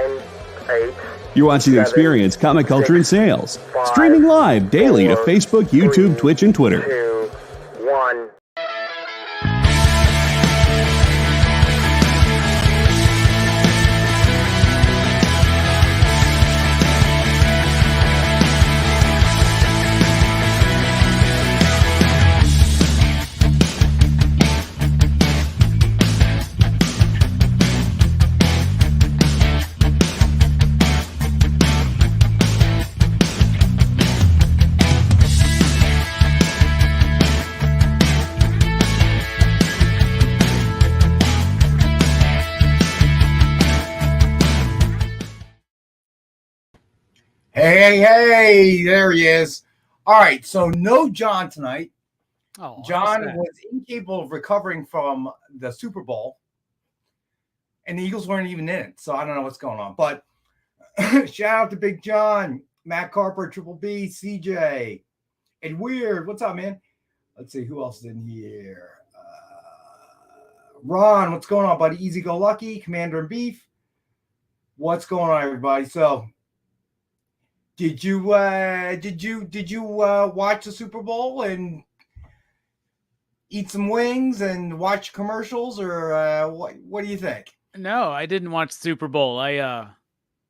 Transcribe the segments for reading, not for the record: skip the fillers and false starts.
9, 8. You're watching Experience Comic Culture and Sales. Streaming live daily to Facebook, YouTube, Twitch, and Twitter. 2, 1. Hey, there he is. All right, so no John tonight. Oh, John was incapable of recovering from the Super Bowl, and the Eagles weren't even in it, so I don't know what's going on. But shout out to Big John, Matt Carper, Triple B, CJ, and Weird. What's up, man? Let's see, who else is in here? Ron, what's going on, buddy? Easy Go Lucky, Commander and Beef. What's going on, everybody? So Did you watch the Super Bowl and eat some wings and watch commercials, or what do you think? No, I didn't watch Super Bowl.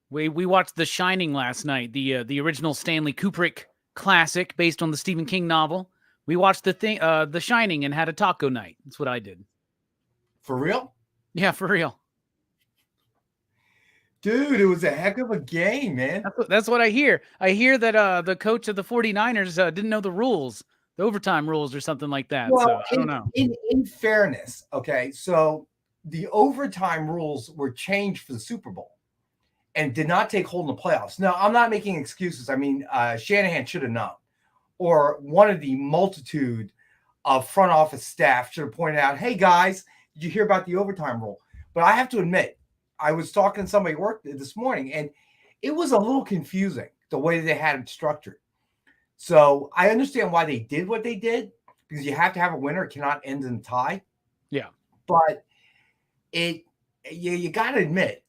We watched The Shining last night, the original Stanley Kubrick classic based on the Stephen King novel. We watched The Shining and had a taco night. That's what I did. For real? Yeah, for real. Dude, it was a heck of a game, man. That's what I hear. I hear that the coach of the 49ers didn't know the rules, the overtime rules or something like that. Well, so I don't know. In fairness, okay, so the overtime rules were changed for the Super Bowl and did not take hold in the playoffs. Now, I'm not making excuses. I mean, Shanahan should have known, or one of the multitude of front office staff should have pointed out, hey, guys, did you hear about the overtime rule? But I have to admit, I was talking to somebody at work this morning, and it was a little confusing the way they had it structured. So I understand why they did what they did, because you have to have a winner. It cannot end in a tie. Yeah. But you got to admit,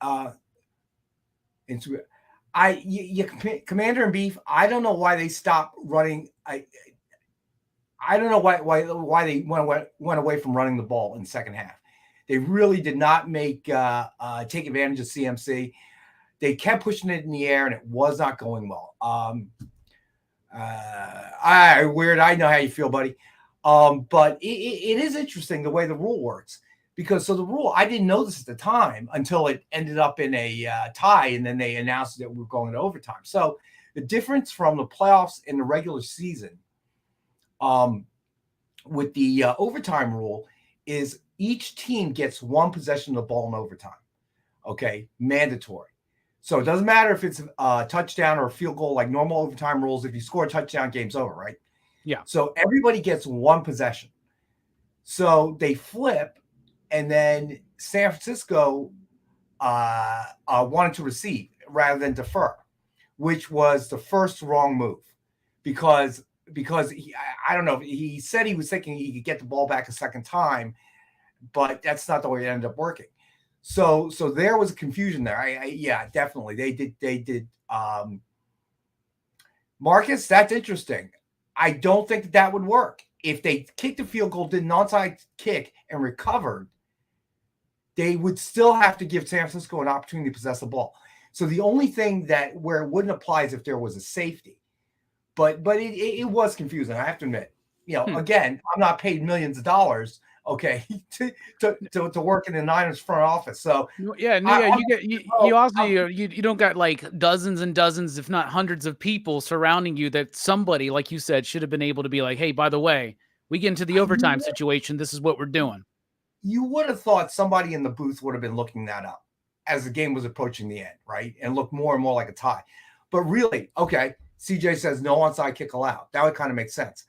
Commander and Beef, I don't know why they stopped running. I don't know why they went away from running the ball in the second half. They really did not take advantage of CMC. They kept pushing it in the air, and it was not going well. Weird. I know how you feel, buddy. But it is interesting the way the rule works, because the rule, I didn't know this at the time until it ended up in a tie, and then they announced that we were going to overtime. So the difference from the playoffs and the regular season with the overtime rule is each team gets one possession of the ball in overtime. Okay, mandatory. So it doesn't matter if it's a touchdown or a field goal, like normal overtime rules. If you score a touchdown, game's over, right? Yeah. So everybody gets one possession. So they flip, and then San Francisco wanted to receive rather than defer, which was the first wrong move, because I don't know. He said he was thinking he could get the ball back a second time, but that's not the way it ended up working. So there was a confusion there. Yeah, definitely. They did. Marcus, that's interesting. I don't think that would work. If they kicked a field goal, did an onside kick, and recovered, they would still have to give San Francisco an opportunity to possess the ball. So the only thing where it wouldn't apply is if there was a safety. But it was confusing, I have to admit. Again, I'm not paid millions of dollars, okay, to work in the Niners front office. So yeah, you don't got like dozens and dozens, if not hundreds of people surrounding you that somebody, like you said, should have been able to be like, hey, by the way, we get into the overtime situation. This is what we're doing. You would have thought somebody in the booth would have been looking that up as the game was approaching the end, right? And looked more and more like a tie. But really, okay, CJ says no onside kick allowed. That would kind of make sense.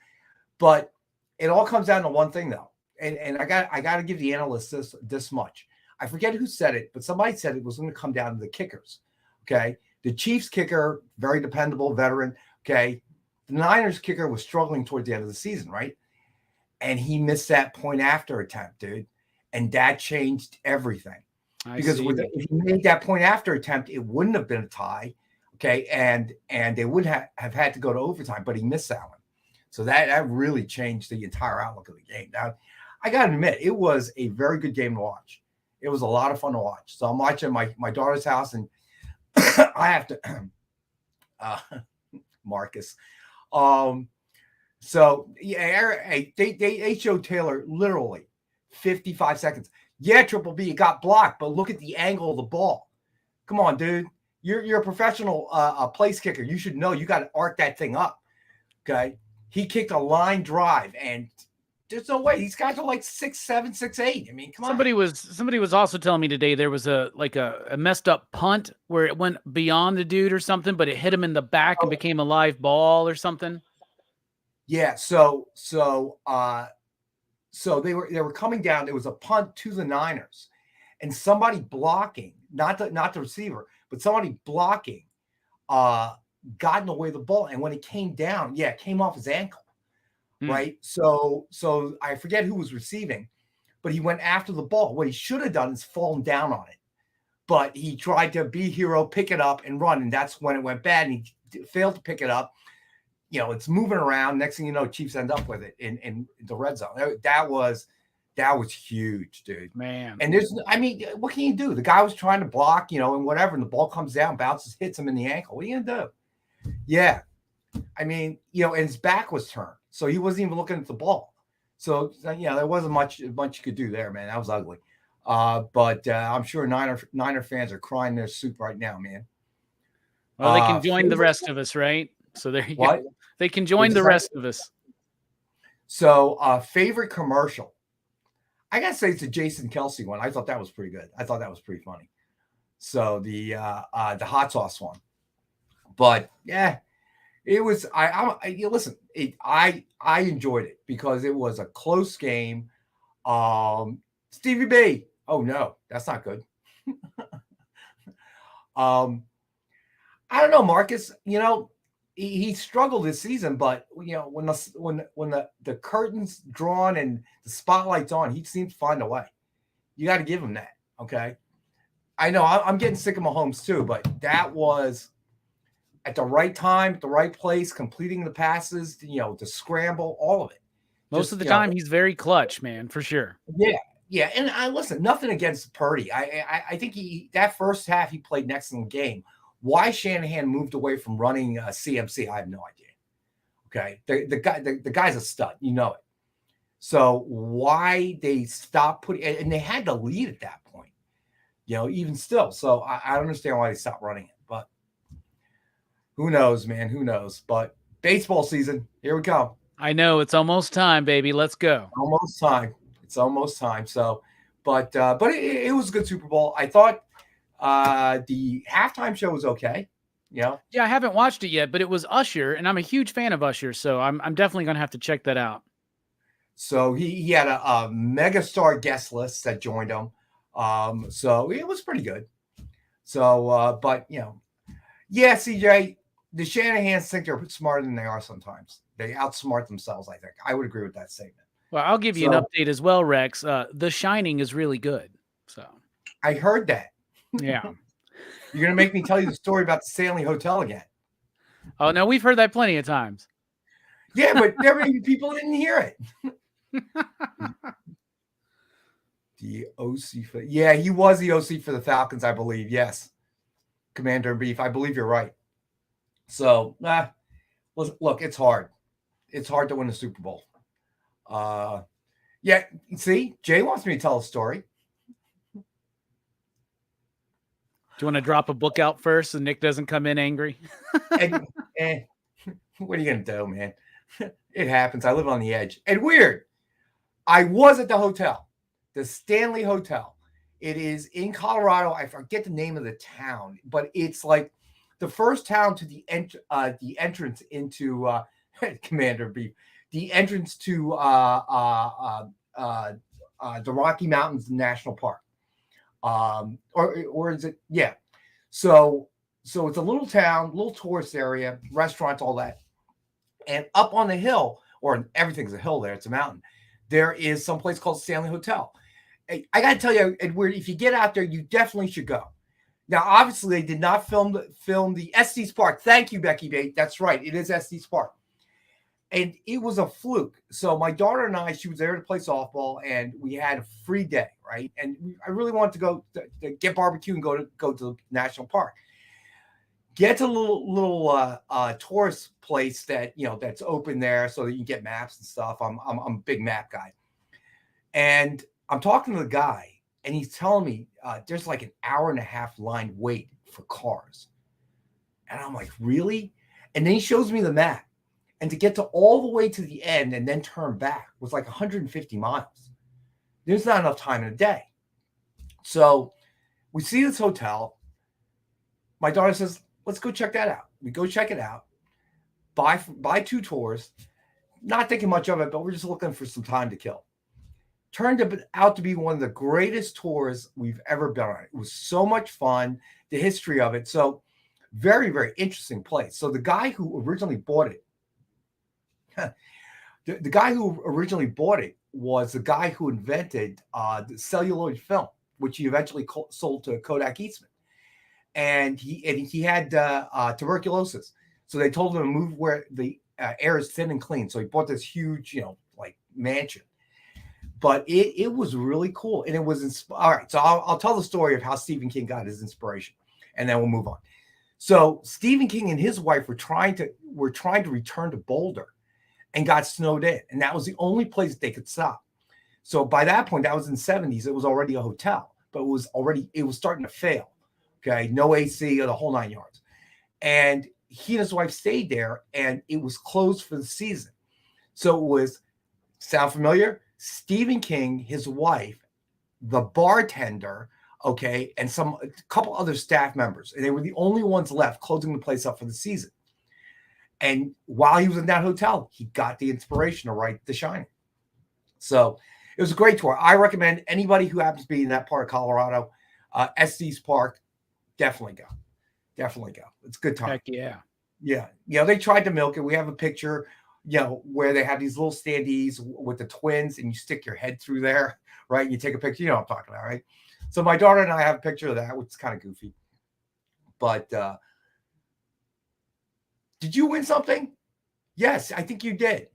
But it all comes down to one thing, though. And I got to give the analysts this much. I forget who said it, but somebody said it was going to come down to the kickers. Okay. The Chiefs kicker, very dependable veteran. Okay. The Niners kicker was struggling toward the end of the season, right? And he missed that point after attempt, dude. And that changed everything. Because if you made that point after attempt, it wouldn't have been a tie. Okay. And they would have had to go to overtime, but he missed that one. So that really changed the entire outlook of the game. Now, I got to admit, it was a very good game to watch. It was a lot of fun to watch. So I'm watching my daughter's house, and I have to Marcus. So yeah, they showed Taylor literally 55 seconds. Yeah, Triple B, it got blocked, but look at the angle of the ball. Come on, dude. You're a professional place kicker. You should know you got to arc that thing up. Okay. He kicked a line drive, and there's no way. These guys are like 6'7", 6'8". I mean, come on. Somebody was also telling me today there was a messed up punt where it went beyond the dude or something, but it hit him in the back and became a live ball or something. Yeah. So they were coming down. It was a punt to the Niners, and somebody blocking, not the receiver, but somebody blocking, got in the way of the ball. And when it came down, it came off his ankle. Right. So I forget who was receiving, but he went after the ball. What he should have done is fallen down on it, but he tried to be a hero, pick it up and run. And that's when it went bad. And he failed to pick it up. You know, it's moving around. Next thing you know, Chiefs end up with it in the red zone. That was huge, dude. Man. And what can you do? The guy was trying to block, and whatever, and the ball comes down, bounces, hits him in the ankle. What are you going to do? Yeah. And his back was turned, so he wasn't even looking at the ball. So, there wasn't much you could do there, man. That was ugly. But I'm sure Niner fans are crying their soup right now, man. Well, they can join the rest of us, right? So there you go. They can join the rest of us. So, favorite commercial. I got to say it's a Jason Kelsey one. I thought that was pretty good. I thought that was pretty funny. So the hot sauce one. But yeah, it was. Listen. I enjoyed it because it was a close game. Stevie B. Oh no, that's not good. I don't know, Marcus. He struggled this season, but when the curtains drawn and the spotlight's on, he seems to find a way. You got to give him that. Okay. I know I'm getting sick of Mahomes too, but that was at the right time, at the right place, completing the passes, the scramble, all of it. Most of the time, he's very clutch, man, for sure. Yeah. Yeah. And listen, nothing against Purdy. I think that first half he played an excellent game. Why Shanahan moved away from running CMC, I have no idea. Okay. The guy's a stud. You know it. So why they stopped putting, and they had the lead at that point, even still. So I don't understand why they stopped running it. But who knows, man? Who knows? But baseball season, here we go. I know it's almost time, baby. Let's go. Almost time. It's almost time. So, but it was a good Super Bowl. I thought the halftime show was okay. Yeah, I haven't watched it yet, but it was Usher, and I'm a huge fan of Usher, so I'm definitely gonna have to check that out. So he had a megastar guest list that joined him. So it was pretty good. So, but yeah, CJ, the Shanahans think they're smarter than they are sometimes. They outsmart themselves, I think. I would agree with that statement. Well, I'll give you an update as well, Rex. The Shining is really good. So I heard that. Yeah. You're going to make me tell you the story about the Stanley Hotel again. Oh, no, we've heard that plenty of times. Yeah, but there many people didn't hear it. The OC he was the OC for the Falcons, I believe. Yes. Commander in Chief. I believe you're right. So, look, it's hard. It's hard to win a Super Bowl. Yeah, see, Jay wants me to tell a story. Do you want to drop a book out first so Nick doesn't come in angry? What are you going to do, man? It happens. I live on the edge. And weird, I was at the hotel, the Stanley Hotel. It is in Colorado. I forget the name of the town, but it's like the first town to the entrance into Commander Beef, the entrance to the Rocky Mountains National Park. Or is it? Yeah. So it's a little town, little tourist area, restaurants, all that. And up on the hill, or everything's a hill there, it's a mountain, there is some place called Stanley Hotel. Hey, I got to tell you, Edward, if you get out there, you definitely should go. Now, obviously, they did not film the Estes Park. Thank you, Becky Bate. That's right. It is Estes Park. And it was a fluke. So my daughter and I, she was there to play softball, and we had a free day, right? And I really wanted to go to get barbecue and go to the national park. Get to a little tourist place that that's open there, so that you can get maps and stuff. I'm a big map guy, and I'm talking to the guy, and he's telling me there's like an hour and a half line wait for cars, and I'm like, really? And then he shows me the map, and to get to all the way to the end and then turn back was like 150 miles. There's not enough time in a day. So we see this hotel. My daughter says, let's go check that out. We go check it out, buy 2 tours, not thinking much of it, but we're just looking for some time to kill. Turned out to be one of the greatest tours we've ever been on. It was so much fun, the history of it. So very, very interesting place. So the guy who originally bought it, the guy who originally bought it was the guy who invented the celluloid film, which he eventually sold to Kodak Eastman. And he had tuberculosis, so they told him to move where the air is thin and clean. So he bought this huge, like mansion. But it was really cool, and it was all right. So I'll tell the story of how Stephen King got his inspiration, and then we'll move on. So Stephen King and his wife were trying to return to Boulder, and got snowed in, and that was the only place that they could stop. So by that point, that was in the 70s. It was already a hotel, but it was starting to fail. Okay, no AC or the whole 9 yards. And he and his wife stayed there, and it was closed for the season. So it was, sound familiar? Stephen King, his wife, the bartender, okay, and a couple other staff members. And they were the only ones left closing the place up for the season. And while he was in that hotel, he got the inspiration to write The Shining. So it was a great tour. I recommend anybody who happens to be in that part of Colorado, Estes Park, definitely go. Definitely go. It's a good time. Heck yeah. Yeah. They tried to milk it. We have a picture, where they have these little standees with the twins, and you stick your head through there, right? And you take a picture. You know what I'm talking about, right? So my daughter and I have a picture of that, which is kind of goofy. But did you win something? Yes, I think you did.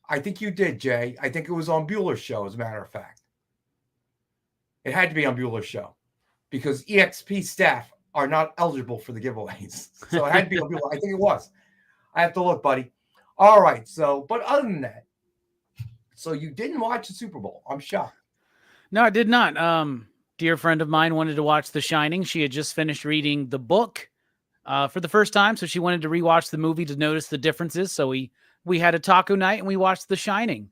I think you did, Jay. I think it was on Bueller's show, as a matter of fact. It had to be on Bueller's show, because EXP staff are not eligible for the giveaways. So it had to be on Bueller. I think it was. I have to look, buddy. All right. So, but other than that, so you didn't watch the Super Bowl. I'm shocked. No, I did not. Dear friend of mine wanted to watch The Shining. She had just finished reading the book for the first time, so she wanted to rewatch the movie to notice the differences. So we had a taco night, and we watched The Shining.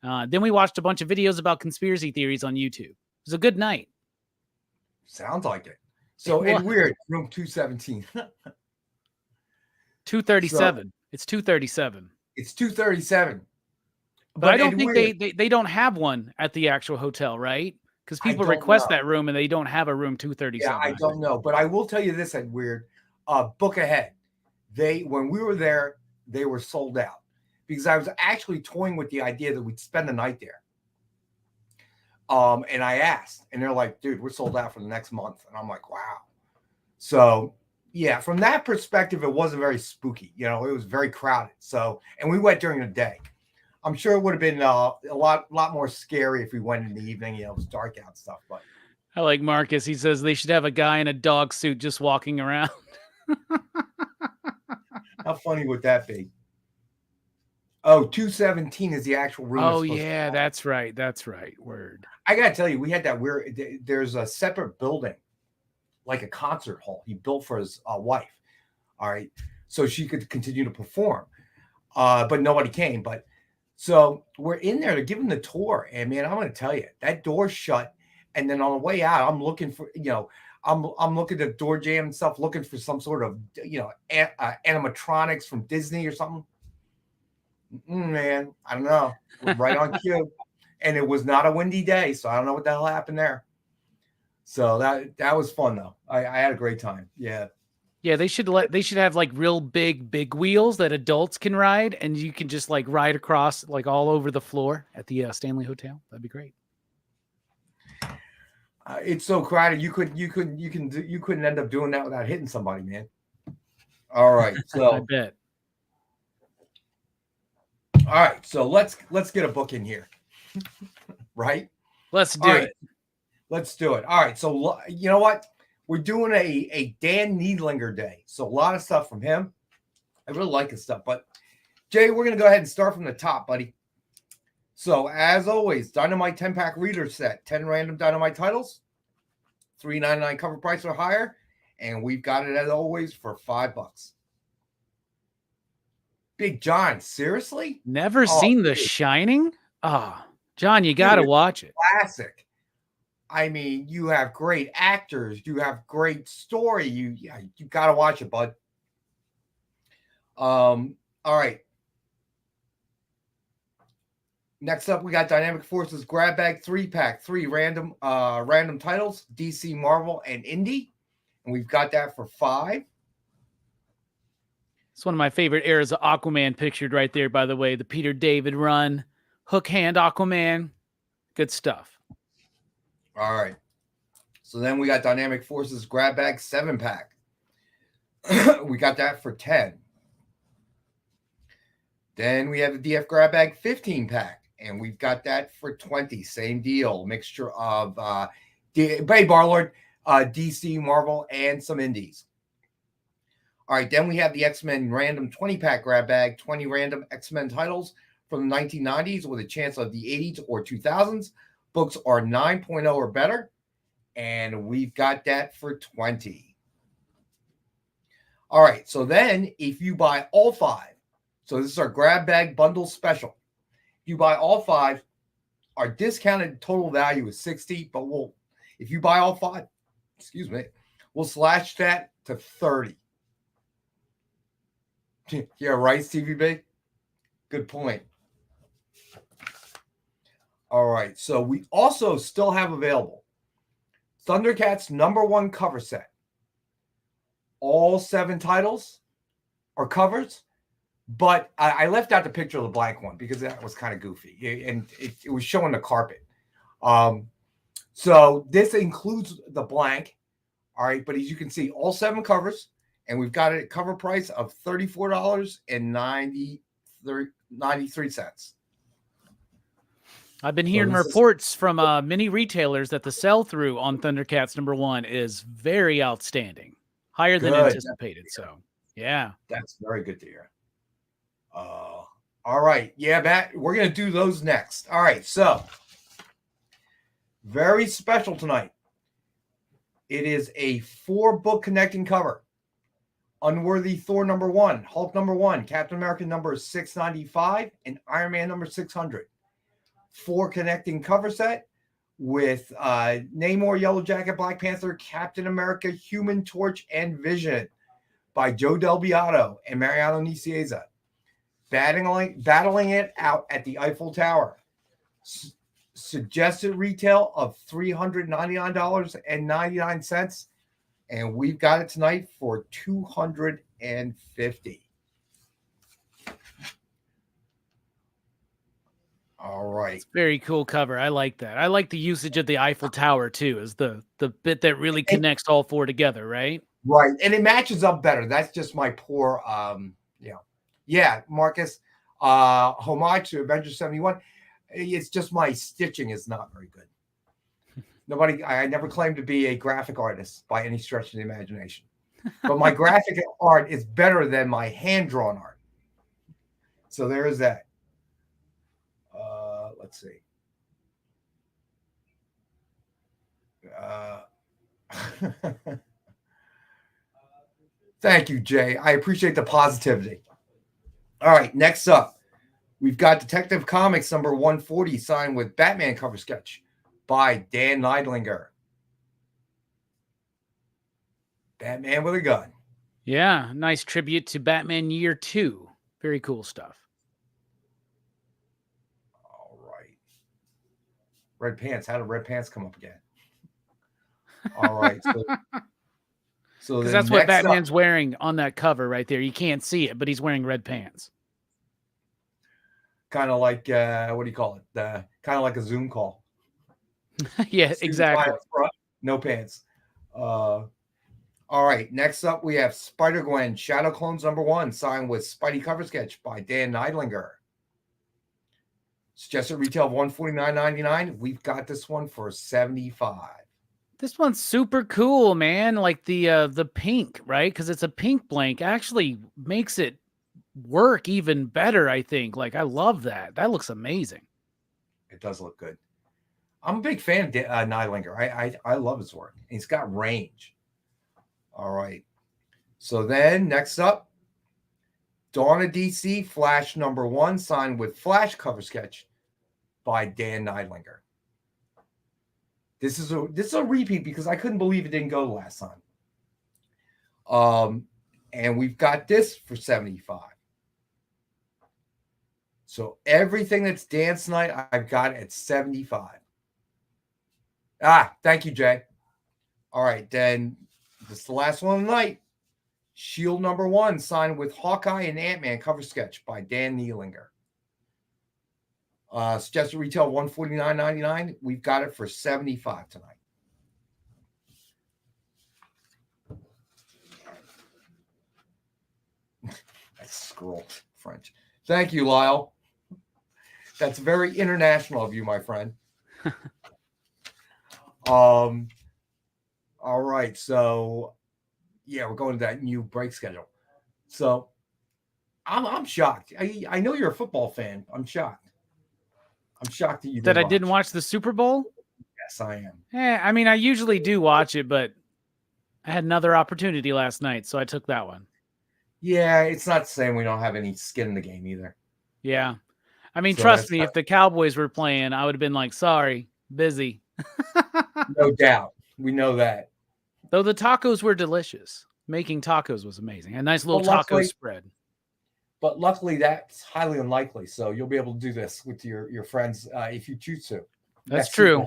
Then we watched a bunch of videos about conspiracy theories on YouTube. It was a good night. Sounds like it. So, and weird, room 217. 237. It's 237. It's 237. But I don't think they don't have one at the actual hotel, right? Because people request that room, and they don't have a room 237. Yeah, I don't know. But I will tell you this, Ed Weird. Book ahead. When we were there, they were sold out, because I was actually toying with the idea that we'd spend the night there. And I asked, and they're like, dude, we're sold out for the next month. And I'm like, wow. So yeah, from that perspective, it wasn't very spooky. It was very crowded. So, and we went during the day. I'm sure it would have been a lot more scary if we went in the evening. It was dark out and stuff. But I like Marcus. He says they should have a guy in a dog suit just walking around. How funny would that be? Oh, 217 is the actual room. Oh, yeah, that's right. That's right. Word. I got to tell you, we had that weird, there's a separate building, like a concert hall he built for his wife. All right. So she could continue to perform. But nobody came. But so we're in there to give him the tour. And man, I'm going to tell you, that door shut. And then on the way out, I'm looking for, I'm looking at the door jam and stuff, looking for some sort of, animatronics from Disney or something. Man, I don't know. We're right on cue. And it was not a windy day, so I don't know what the hell happened there. So that was fun though. I had a great time. Yeah. Yeah, they should have like real big wheels that adults can ride, and you can just like ride across like all over the floor at the Stanley Hotel. That'd be great. It's so crowded. You couldn't end up doing that without hitting somebody, man. All right, so I bet. All right, so let's get a book in here, right? Let's do All right, it. let's do it. All right, so you know what? We're doing a Dan Needlinger day, so a lot of stuff from him. I really like his stuff, but Jay, we're gonna go ahead and start from the top, buddy. So as always, Dynamite 10-pack reader set, 10 random Dynamite titles, $3.99 cover price or higher, and we've got it as always for $5. Big John, seriously? Never seen The Shining? Oh, John, you got to watch it. Classic. I mean, you have great actors. You have great story. You got to watch it, bud. All right. Next up, we got Dynamic Forces Grab Bag 3-pack, 3 random titles, DC, Marvel, and Indie. And we've got that for $5. It's one of my favorite eras of Aquaman pictured right there, by the way. The Peter David run, hook hand Aquaman. Good stuff. All right. So then we got Dynamic Forces Grab Bag 7-pack. We got that for $10. Then we have the DF Grab Bag 15-pack, and we've got that for $20. Same deal. Mixture of Barlord, DC, Marvel, and some indies. All right, then we have the X-Men random 20-pack grab bag, 20 random X-Men titles from the 1990s with a chance of the 80s or 2000s. Books are 9.0 or better, and we've got that for $20. All right, so then if you buy all 5, so this is our grab bag bundle special. If you buy all 5, our discounted total value is $60, but if you buy all 5, we'll slash that to $30. Yeah, right, CVB? Good point. All right, so we also still have available Thundercats #1 cover set. All 7 titles are covers, but I left out the picture of the blank one because that was kind of goofy, and it was showing the carpet. So this includes the blank, all right, but as you can see, all 7 covers. And we've got it at cover price of $34.93. I've been hearing reports from many retailers that the sell-through on Thundercats #1 is very outstanding, higher than anticipated. So, yeah, that's very good to hear. All right, yeah, Matt, we're gonna do those next. All right, so very special tonight. It is a 4-book connecting cover. Unworthy Thor #1, Hulk #1, Captain America number 695, and Iron Man number 600. 4 connecting cover set with Namor, Yellow Jacket, Black Panther, Captain America, Human Torch, and Vision by Joe Del Beato and Mariano Nicieza. Battling it out at the Eiffel Tower. Suggested retail of $399.99. And we've got it tonight for $250. All right. It's very cool cover. I like that. I like the usage of the Eiffel Tower too, as the bit that really connects all 4 together, right? Right. And it matches up better. That's just my poor yeah, Marcus. Homage to Avengers 71. It's just my stitching is not very good. I never claimed to be a graphic artist by any stretch of the imagination. But my graphic art is better than my hand-drawn art. So there is that. Let's see. Thank you, Jay. I appreciate the positivity. All right, next up, we've got Detective Comics #140 signed with Batman cover sketch by Dan Neidlinger. Batman with a gun. Yeah, nice tribute to Batman Year 2. Very cool stuff. All right. Red pants. How did red pants come up again? All right. So because that's what Batman's wearing on that cover right there. You can't see it, but he's wearing red pants. Kind of like, what do you call it? Kind of like a Zoom call. Yeah, exactly. Front, no pants. All right. Next up, we have Spider-Gwen Shadow Clones #1, signed with Spidey cover sketch by Dan Neidlinger. Suggested retail of $149.99. We've got this one for $75. This one's super cool, man. Like the pink, right? Because it's a pink blank. Actually makes it work even better, I think. Like, I love that. That looks amazing. It does look good. I'm a big fan of Neidlinger. I love his work. He's got range. All right. So then next up, Dawn of DC Flash #1, signed with Flash cover sketch by Dan Neidlinger. This is a repeat because I couldn't believe it didn't go last time. And we've got this for $75. So everything that's Dan tonight, I've got at $75. Thank you, Jay. All right, then this is the last one of the night. Shield #1, signed with Hawkeye and Ant-Man cover sketch by Dan Neidlinger. Suggested retail $149.99. We've got it for $75 tonight. That's scroll French. Thank you, Lyle. That's very international of you, my friend. All right, so yeah, we're going to that new break schedule. So I'm shocked. I know you're a football fan. I'm shocked. I'm shocked that you didn't watch the Super Bowl. Yes, I am. I mean, I usually do watch it, but I had another opportunity last night, so I took that one. Yeah, it's not the same. We don't have any skin in the game either. Yeah. I mean, so trust me, if the Cowboys were playing, I would have been like, sorry, busy. No doubt. We know that. Though the tacos were delicious. Making tacos was amazing. A nice little taco spread. But luckily, that's highly unlikely. So you'll be able to do this with your friends if you choose to. That's true.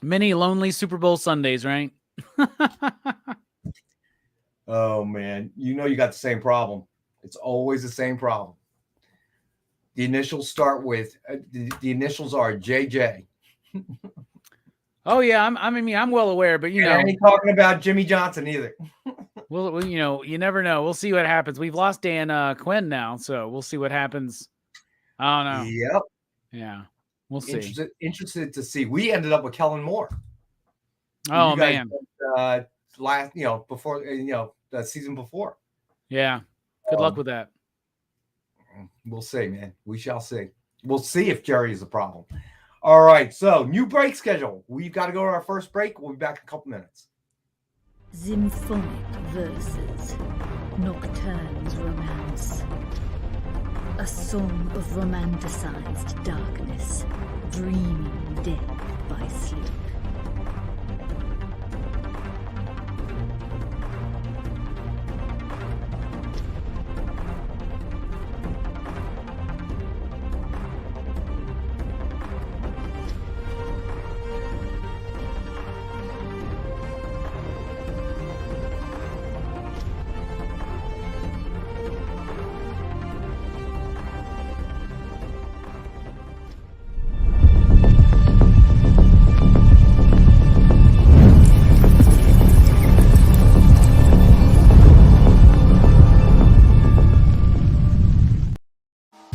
Many lonely Super Bowl Sundays, right? Oh, man. You know you got the same problem. It's always the same problem. The initials start with, the initials are JJ. Oh, yeah. I'm well aware, but, I ain't talking about Jimmy Johnson either. Well, you never know. We'll see what happens. We've lost Dan Quinn now, so we'll see what happens. I don't know. Yep. Yeah. We'll see. Interested to see. We ended up with Kellen Moore. Oh, man. Before, the season before. Yeah. Good luck with that. We'll see, man. We shall see. We'll see if Jerry is a problem. All right. So, new break schedule. We've got to go to our first break. We'll be back in a couple minutes. Symphonic verses, Nocturne's romance. A song of romanticized darkness, dreaming dead by sleep.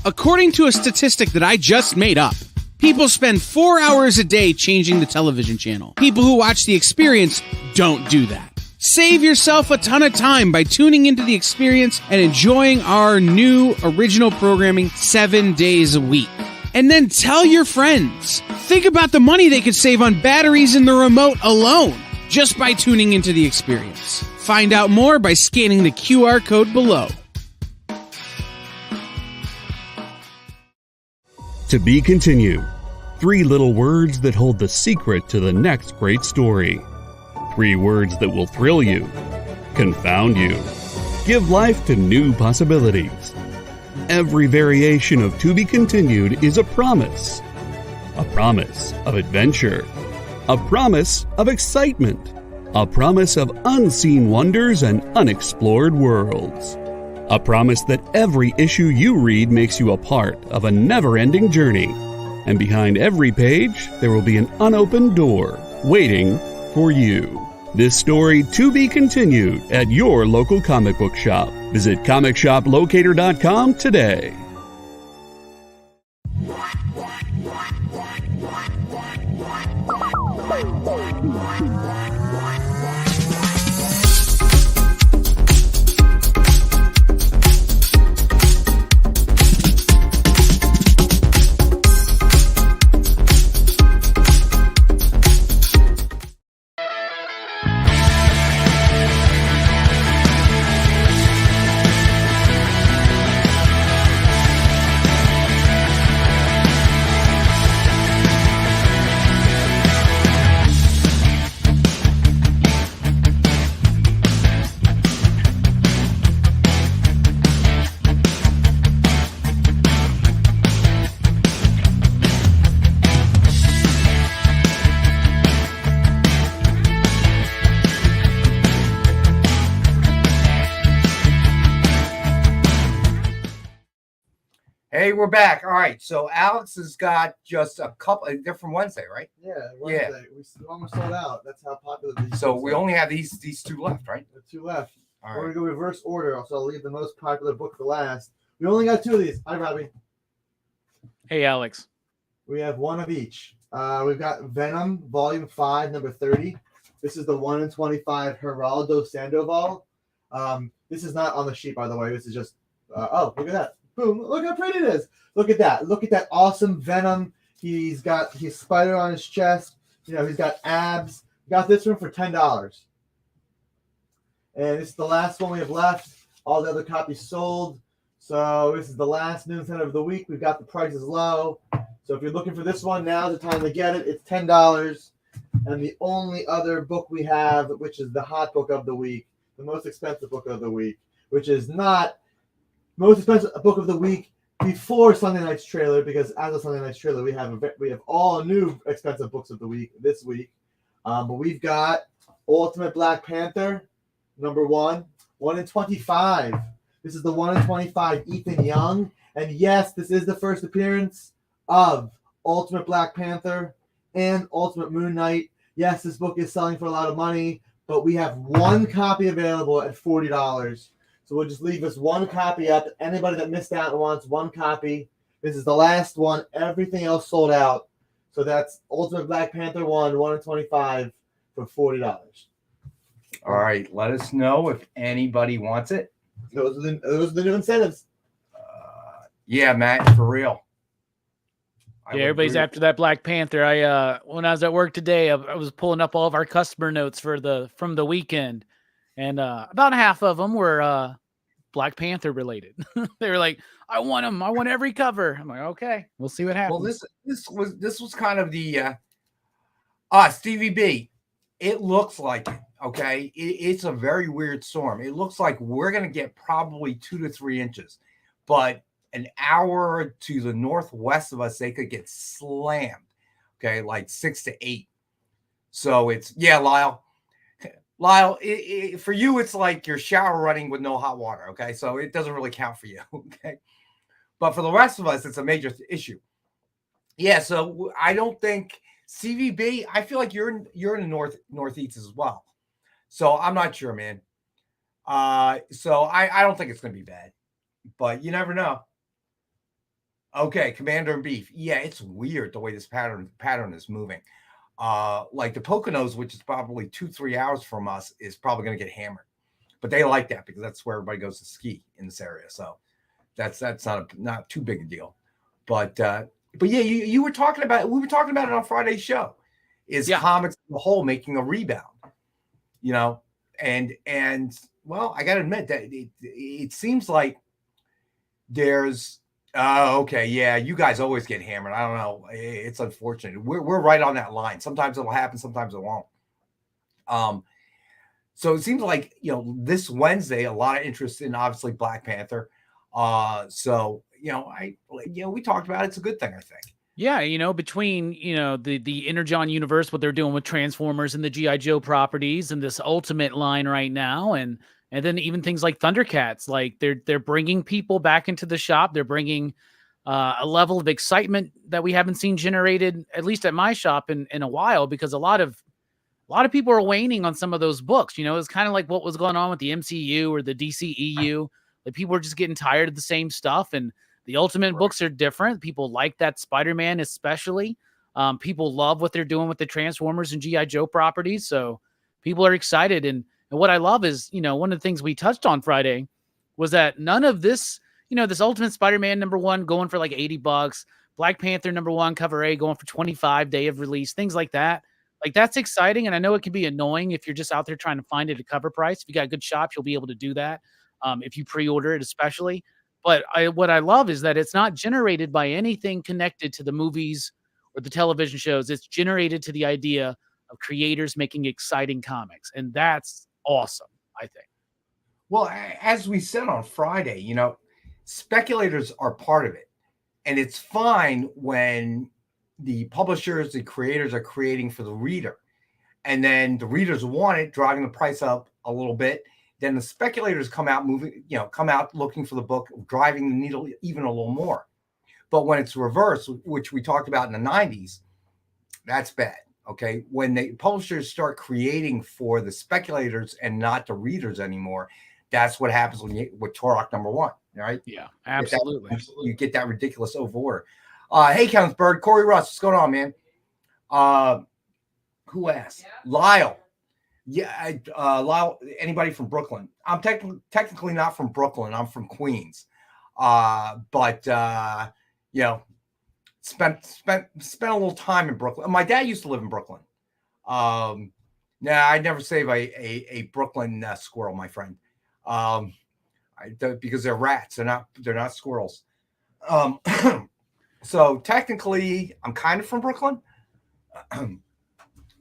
According to a statistic that I just made up, people spend 4 hours a day changing the television channel. People who watch The Experience don't do that. Save yourself a ton of time by tuning into The Experience and enjoying our new original programming 7 days a week. And then tell your friends. Think about the money they could save on batteries in the remote alone just by tuning into The Experience. Find out more by scanning the QR code below. To be continued. 3 little words that hold the secret to the next great story. 3 words that will thrill you, confound you, give life to new possibilities. Every variation of To Be Continued is a promise of adventure, a promise of excitement, a promise of unseen wonders and unexplored worlds. A promise that every issue you read makes you a part of a never-ending journey. And behind every page, there will be an unopened door waiting for you. This story to be continued at your local comic book shop. Visit comicshoplocator.com today. Hey, we're back. All right. So Alex has got just a couple of different Wednesday, right? Yeah, Wednesday. We almost sold out. That's how popular these. So we only have these two left, right? The two left. All We're right. gonna go reverse order. So I'll leave the most popular book for last. We only got two of these. Hi, Robbie. Hey, Alex. We have one of each. We've got Venom, Volume 5, number 30. This is the 1 in 25 Geraldo Sandoval. This is not on the sheet, by the way. This is just. Oh, look at that. Boom. Look how pretty it is. Look at that. Look at that awesome Venom. He's got his spider on his chest. You know, he's got abs. Got this one for $10. And this is the last one we have left. All the other copies sold. So this is the last Noon Center of the week. We've got the prices low. So if you're looking for this one, now's the time to get it. It's $10. And the only other book we have, which is the hot book of the week, the most expensive book of the week, which is not most expensive book of the week before Sunday night's trailer, because as of Sunday night's trailer, we have all new expensive books of the week this week. But we've got Ultimate Black Panther, number 1 in 25. This is the 1 in 25 Ethan Young. And yes, this is the first appearance of Ultimate Black Panther and Ultimate Moon Knight. Yes, this book is selling for a lot of money, but we have one copy available at $40. So we'll just leave this one copy up. Anybody that missed out and wants one copy, this is the last one. Everything else sold out. So that's Ultimate Black Panther 1 in 25 for $40. All right. Let us know if anybody wants it. Those are the new incentives. Yeah, Matt, for real. Yeah, everybody's after that Black Panther. When I was at work today, I was pulling up all of our customer notes from the weekend, and about half of them were Black Panther related. They were like, "I want them. I want every cover." I'm like, "Okay, we'll see what happens." Well, this was kind of the Stevie B. It looks like it. Okay, it's a very weird storm. It looks like we're gonna get probably 2 to 3 inches, but an hour to the northwest of us, they could get slammed. Okay, like 6 to 8. So it's Lyle, for you, it's like your shower running with no hot water. Okay, so it doesn't really count for you. Okay, but for the rest of us, it's a major issue. Yeah, so I don't think CVB. I feel like you're in the northeast as well. So I'm not sure, man. So I don't think it's going to be bad, but you never know. Okay, Commander and Beef. Yeah, it's weird the way this pattern is moving. Like the Poconos, which is probably 2-3 hours from us, is probably going to get hammered. But they like that because that's where everybody goes to ski in this area. So that's not too big a deal. But yeah, we were talking about it on Friday's show. Is comics as a whole making a rebound? You know, and well, I got to admit that it seems like there's okay, yeah, you guys always get hammered. I don't know. It's unfortunate. We're right on that line. Sometimes it'll happen, sometimes it won't. So it seems like, you know, this Wednesday, a lot of interest in obviously Black Panther. So, you know, we talked about it. It's a good thing, I think. Yeah, you know, between, you know, the Energon universe, what they're doing with Transformers and the G.I. Joe properties and this Ultimate line right now, and then even things like Thundercats, like they're bringing people back into the shop. They're bringing a level of excitement that we haven't seen generated, at least at my shop, in a while, because a lot of people are waning on some of those books. You know, it's kind of like what was going on with the MCU or the DCEU. Like, people are just getting tired of the same stuff, and the Ultimate books are different. People like that Spider-Man, especially. People love what they're doing with the Transformers and G.I. Joe properties, so people are excited. And what I love is, you know, one of the things we touched on Friday was that none of this, you know, this Ultimate Spider-Man #1 going for like $80, Black Panther #1 cover A going for 25 day of release, things like that. Like, that's exciting. And I know it can be annoying if you're just out there trying to find it at cover price. If you got good shops, you'll be able to do that. If you pre-order it, especially. But what I love is that it's not generated by anything connected to the movies or the television shows. It's generated to the idea of creators making exciting comics. And that's awesome, I think. Well, as we said on Friday, you know, speculators are part of it. And it's fine when the publishers, the creators are creating for the reader. And then the readers want it, driving the price up a little bit. Then the speculators come out looking for the book, driving the needle even a little more. But when it's reversed, which we talked about in the 90s, that's bad. Okay. When the publishers start creating for the speculators and not the readers anymore, that's what happens with Turok #1, right? Yeah, absolutely. You get that ridiculous overorder. Hey, Bird, Corey Russ, what's going on, man? Who asked? Yeah. Lyle. Yeah, Lyle. Anybody from Brooklyn? I'm technically not from Brooklyn. I'm from Queens. But you know, spent a little time in Brooklyn. My dad used to live in Brooklyn. I'd never save a Brooklyn squirrel, my friend. Because they're rats. They're not squirrels. So technically, I'm kind of from Brooklyn.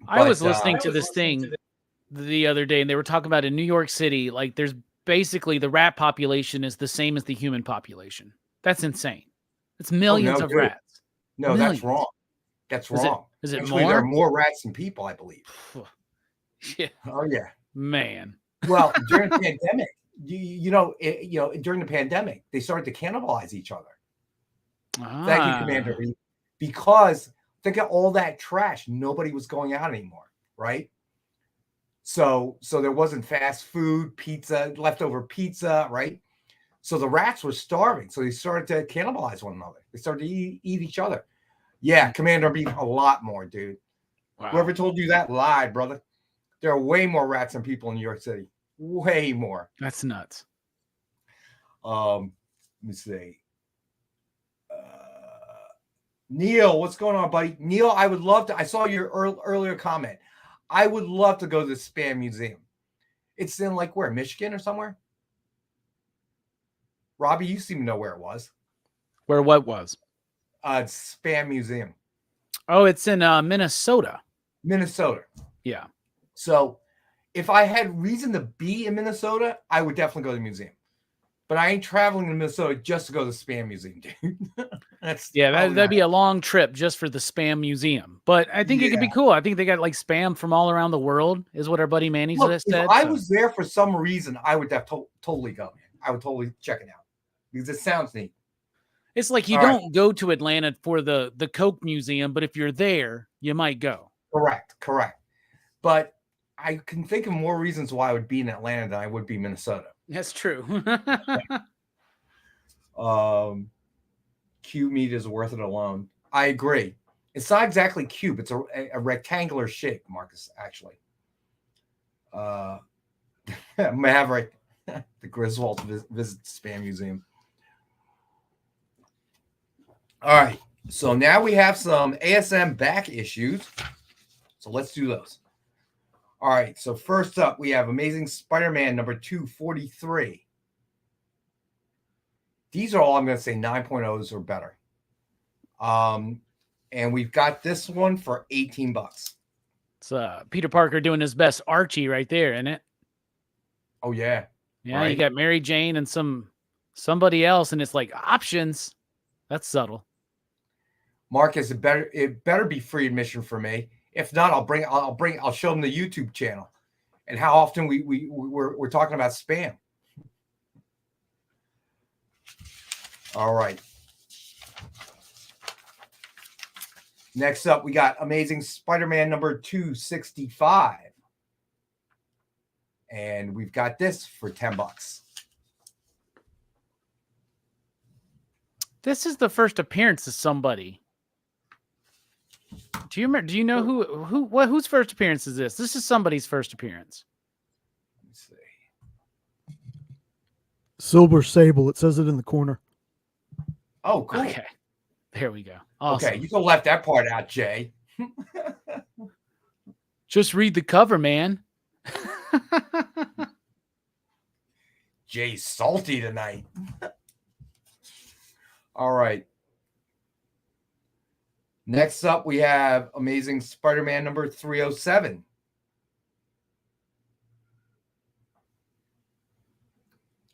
I was listening to this thing the other day, and they were talking about in New York City, like, there's basically the rat population is the same as the human population. That's insane. It's millions of rats. No, millions. That's wrong. That's wrong. Is it Actually, more? There are more rats than people, I believe. Yeah. Oh yeah. Man. Well, during the pandemic, during the pandemic, they started to cannibalize each other. Thank you, Commander Reed. Because think of all that trash. Nobody was going out anymore, right? So there wasn't fast food, pizza, leftover pizza, right? So the rats were starving. So they started to cannibalize one another. They started to eat each other. Yeah, Commander Beef, a lot more, dude. Wow. Whoever told you that lied, brother. There are way more rats than people in New York City. Way more. That's nuts. Let me see. Neil, what's going on, buddy? Neil, I would love to. I saw your earlier comment. I would love to go to the Spam Museum. It's in like where, Michigan or somewhere? Robbie, you seem to know where it was. Where what was? Spam Museum. Oh, it's in Minnesota. Minnesota. Yeah. So if I had reason to be in Minnesota, I would definitely go to the museum. But I ain't traveling to Minnesota just to go to the Spam Museum, dude. That'd be a long trip just for the Spam Museum. But I think it could be cool. I think they got like spam from all around the world, is what our buddy Manny said. If I was there for some reason, I would totally go, man. I would totally check it out because it sounds neat. It's like you don't go to Atlanta for the Coke Museum, but if you're there, you might go. Correct. But I can think of more reasons why I would be in Atlanta than I would be Minnesota. That's true. Cube meat is worth it alone. I agree. It's not exactly cube. It's a rectangular shape, Marcus, actually. Maverick, the Griswold visit Spam Museum. All right. So now we have some ASM back issues. So let's do those. All right, so first up, we have Amazing Spider-Man number 243. These are all, I'm going to say, 9.0s or better. And we've got this one for $18. It's Peter Parker doing his best Archie right there, isn't it? Oh, yeah. Yeah, You got Mary Jane and somebody else, and it's like options. That's subtle. Marcus, it better be free admission for me. If not, I'll show them the YouTube channel and how often we're talking about spam. All right. Next up, we got Amazing Spider-Man number 265. And we've got this for $10. This is the first appearance of somebody. Do you remember? Do you know whose first appearance is this? This is somebody's first appearance. Let me see. Silver Sable. It says it in the corner. Oh, cool. Okay. There we go. Awesome. Okay, you can left that part out, Jay. Just read the cover, man. Jay's salty tonight. All right. Next up, we have Amazing Spider-Man number 307.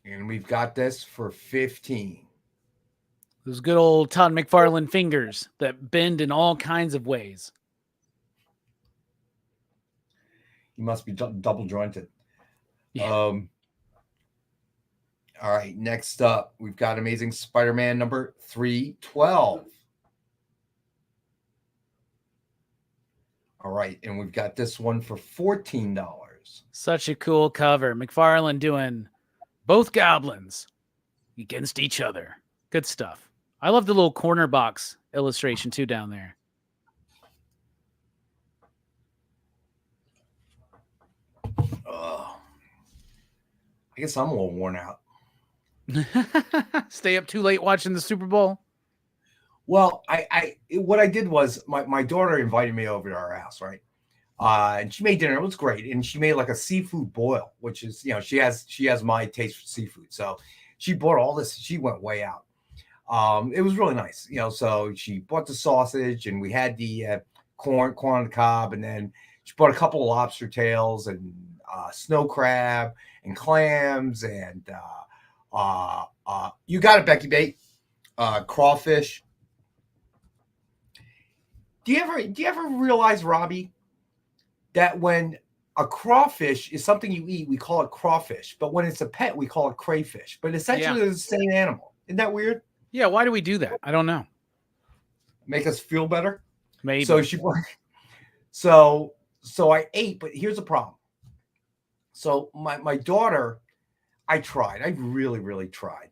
And we've got this for $15. Those good old Todd McFarlane fingers that bend in all kinds of ways. He must be double jointed. Yeah. All right. Next up, we've got Amazing Spider-Man number 312. All right. And we've got this one for $14. Such a cool cover. McFarlane doing both goblins against each other. Good stuff. I love the little corner box illustration too down there. I guess I'm a little worn out. Stay up too late watching the Super Bowl? Well, what I did was my daughter invited me over to our house, right? And she made dinner. It was great. And she made like a seafood boil, which is, she has my taste for seafood. So she bought all this. She went way out. It was really nice, so she bought the sausage and we had the corn on the cob, and then she bought a couple of lobster tails and snow crab and clams and you got it, Becky Bate, crawfish. Do you ever realize, Robbie, that when a crawfish is something you eat, we call it crawfish, but when it's a pet, we call it crayfish, but essentially it's the same animal. Isn't that weird? Yeah, why do we do that? I don't know. Make us feel better? Maybe. So I ate, but here's the problem. So my daughter, I really, really tried.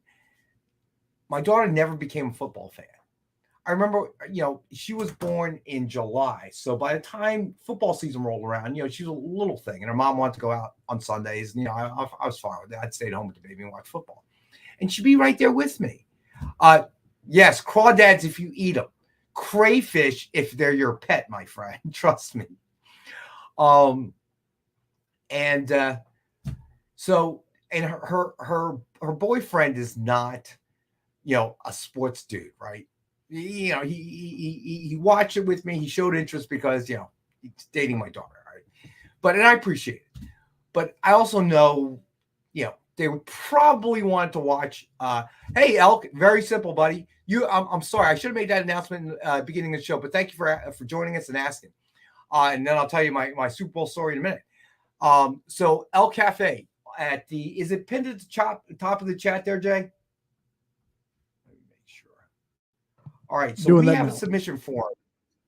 My daughter never became a football fan. I remember, she was born in July. So by the time football season rolled around, she was a little thing. And her mom wanted to go out on Sundays. And, I was fine with that. I'd stay at home with the baby and watch football. And she'd be right there with me. Yes, crawdads if you eat them. Crayfish if they're your pet, my friend. Trust me. So her boyfriend is not, a sports dude, right? He watched it with me. He showed interest because, he's dating my daughter, right? And I appreciate it. But I also know, they would probably want to watch. Hey, Elk, very simple, buddy. I'm sorry, I should have made that announcement in the beginning of the show, but thank you for joining us and asking. And then I'll tell you my Super Bowl story in a minute. So El Cafe is it pinned at the top of the chat there, Jay? Let me make sure. All right, so we have a submission form.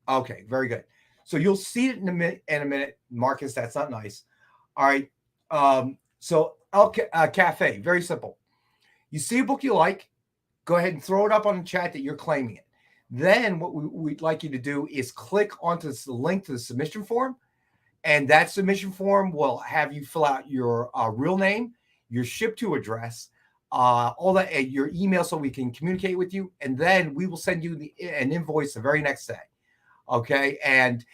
Okay, very good. So you'll see it in a minute, Marcus. That's not nice. All right. So El Cafe, very simple. You see a book you like, go ahead and throw it up on the chat that you're claiming it. Then what we'd like you to do is click onto the link to the submission form, and that submission form will have you fill out your real name, your ship to address, all that, your email, so we can communicate with you, and then we will send you an invoice the very next day. Okay, and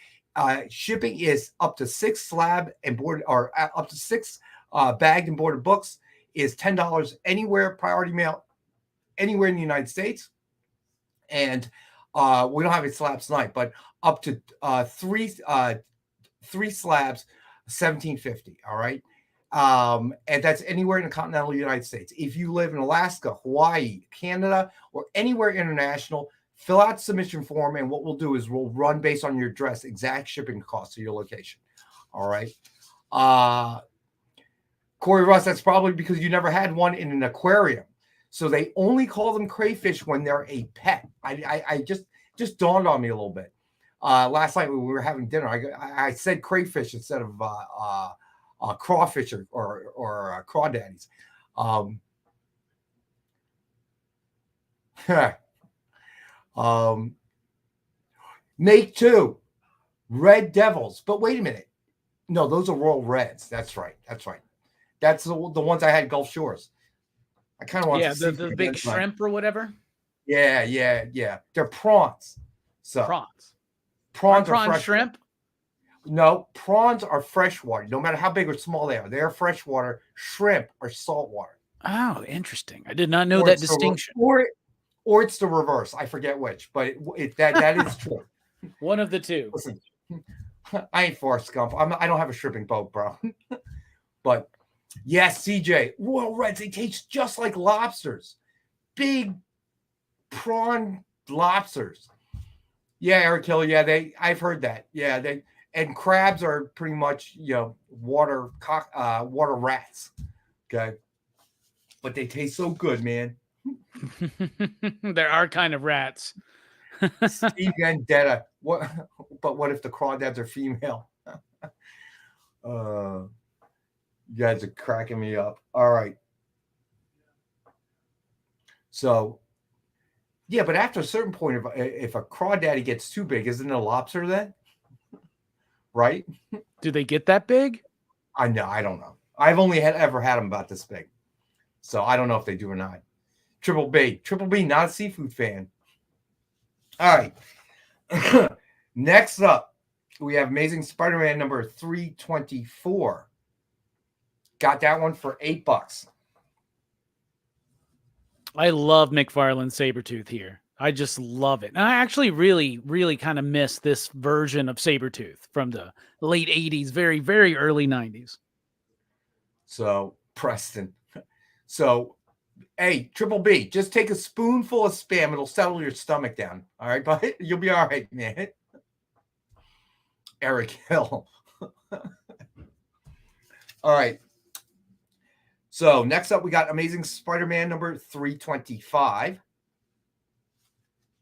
shipping is up to 6 slab and board, or up to 6 bagged and boarded books is $10 anywhere, priority mail, anywhere in the United States. And we don't have any slabs tonight, but up to three slabs, $17.50. All right. And that's anywhere in the continental United States. If you live in Alaska, Hawaii, Canada, or anywhere international, fill out the submission form. And what we'll do is we'll run based on your address, exact shipping costs to your location. All right. Corey Russ, that's probably because you never had one in an aquarium. So they only call them crayfish when they're a pet. I just dawned on me a little bit. last night when we were having dinner, I said crayfish instead of crawfish or crawdaddies. Make 2 Red Devils, but wait a minute. No, those are Royal Reds. That's right. That's the ones I had Gulf Shores. I kind of want to see the big shrimp or whatever. Yeah. They're prawns. So prawns are fresh. Shrimp. No, prawns are freshwater. No matter how big or small they are freshwater. Shrimp are saltwater. Oh, interesting. I did not know that distinction. Or it's the reverse. I forget which, but that is true. One of the two. Listen, I ain't Forrest Gump. I don't have a shrimping boat, bro. But yes, CJ, Royal Reds, they taste just like lobsters. Big prawn lobsters. Yeah, Eric Hill. Yeah, I've heard that. Yeah, and crabs are pretty much, water rats. Okay. But they taste so good, man. There are kind of rats. Steve Vendetta. What if the crawdads are female? You guys are cracking me up. All right. So, yeah, but after a certain point, if a crawdaddy gets too big, isn't it a lobster then? Right? Do they get that big? I know. I don't know. I've only ever had them about this big. So I don't know if they do or not. Triple B, not a seafood fan. All right. Next up, we have Amazing Spider-Man number 324. Got that one for $8. I love McFarlane's Sabretooth here. I just love it. And I actually really, really kind of miss this version of Sabretooth from the late 80s, very, very early 90s. So, Preston. So, hey, Triple B, just take a spoonful of Spam. It'll settle your stomach down. All right, but you'll be all right, man. Eric Hill. All right. So next up, we got Amazing Spider-Man number 325.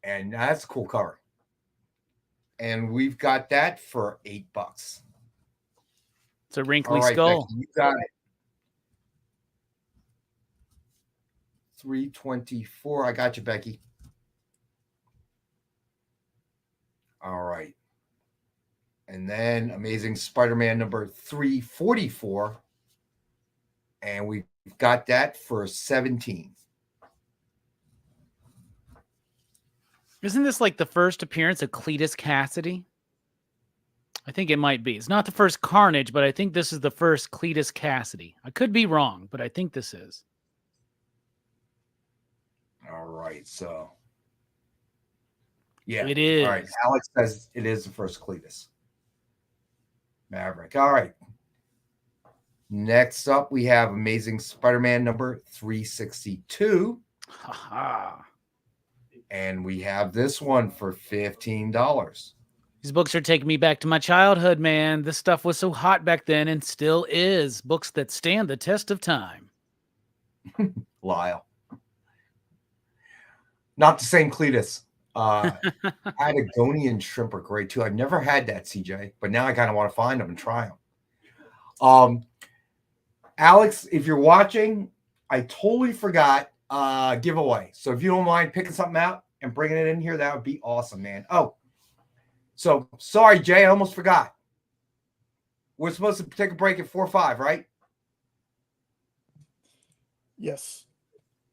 And that's a cool cover. And we've got that for $8. It's a wrinkly all right, skull. Becky, you got it. 324. I got you, Becky. All right. And then Amazing Spider-Man number 344. And we've got that for 17. Isn't this like the first appearance of Cletus Cassidy? I think it might be. It's not the first Carnage, but I think this is the first Cletus Cassidy. I could be wrong, but I think this is. All right, so yeah, it is. All right, Alex says it is the first Cletus Maverick. All right. Next up, we have Amazing Spider-Man number 362. And we have this one for $15. These books are taking me back to my childhood, man. This stuff was so hot back then and still is. Books that stand the test of time. Lyle. Not the same Cletus. Patagonian shrimp are great too. I've never had that, CJ, but now I kind of want to find them and try them. Alex, if you're watching, I totally forgot giveaway. So if you don't mind picking something out and bringing it in here, that would be awesome, man. Oh, so sorry, Jay, I almost forgot. We're supposed to take a break at 4:05, right? Yes.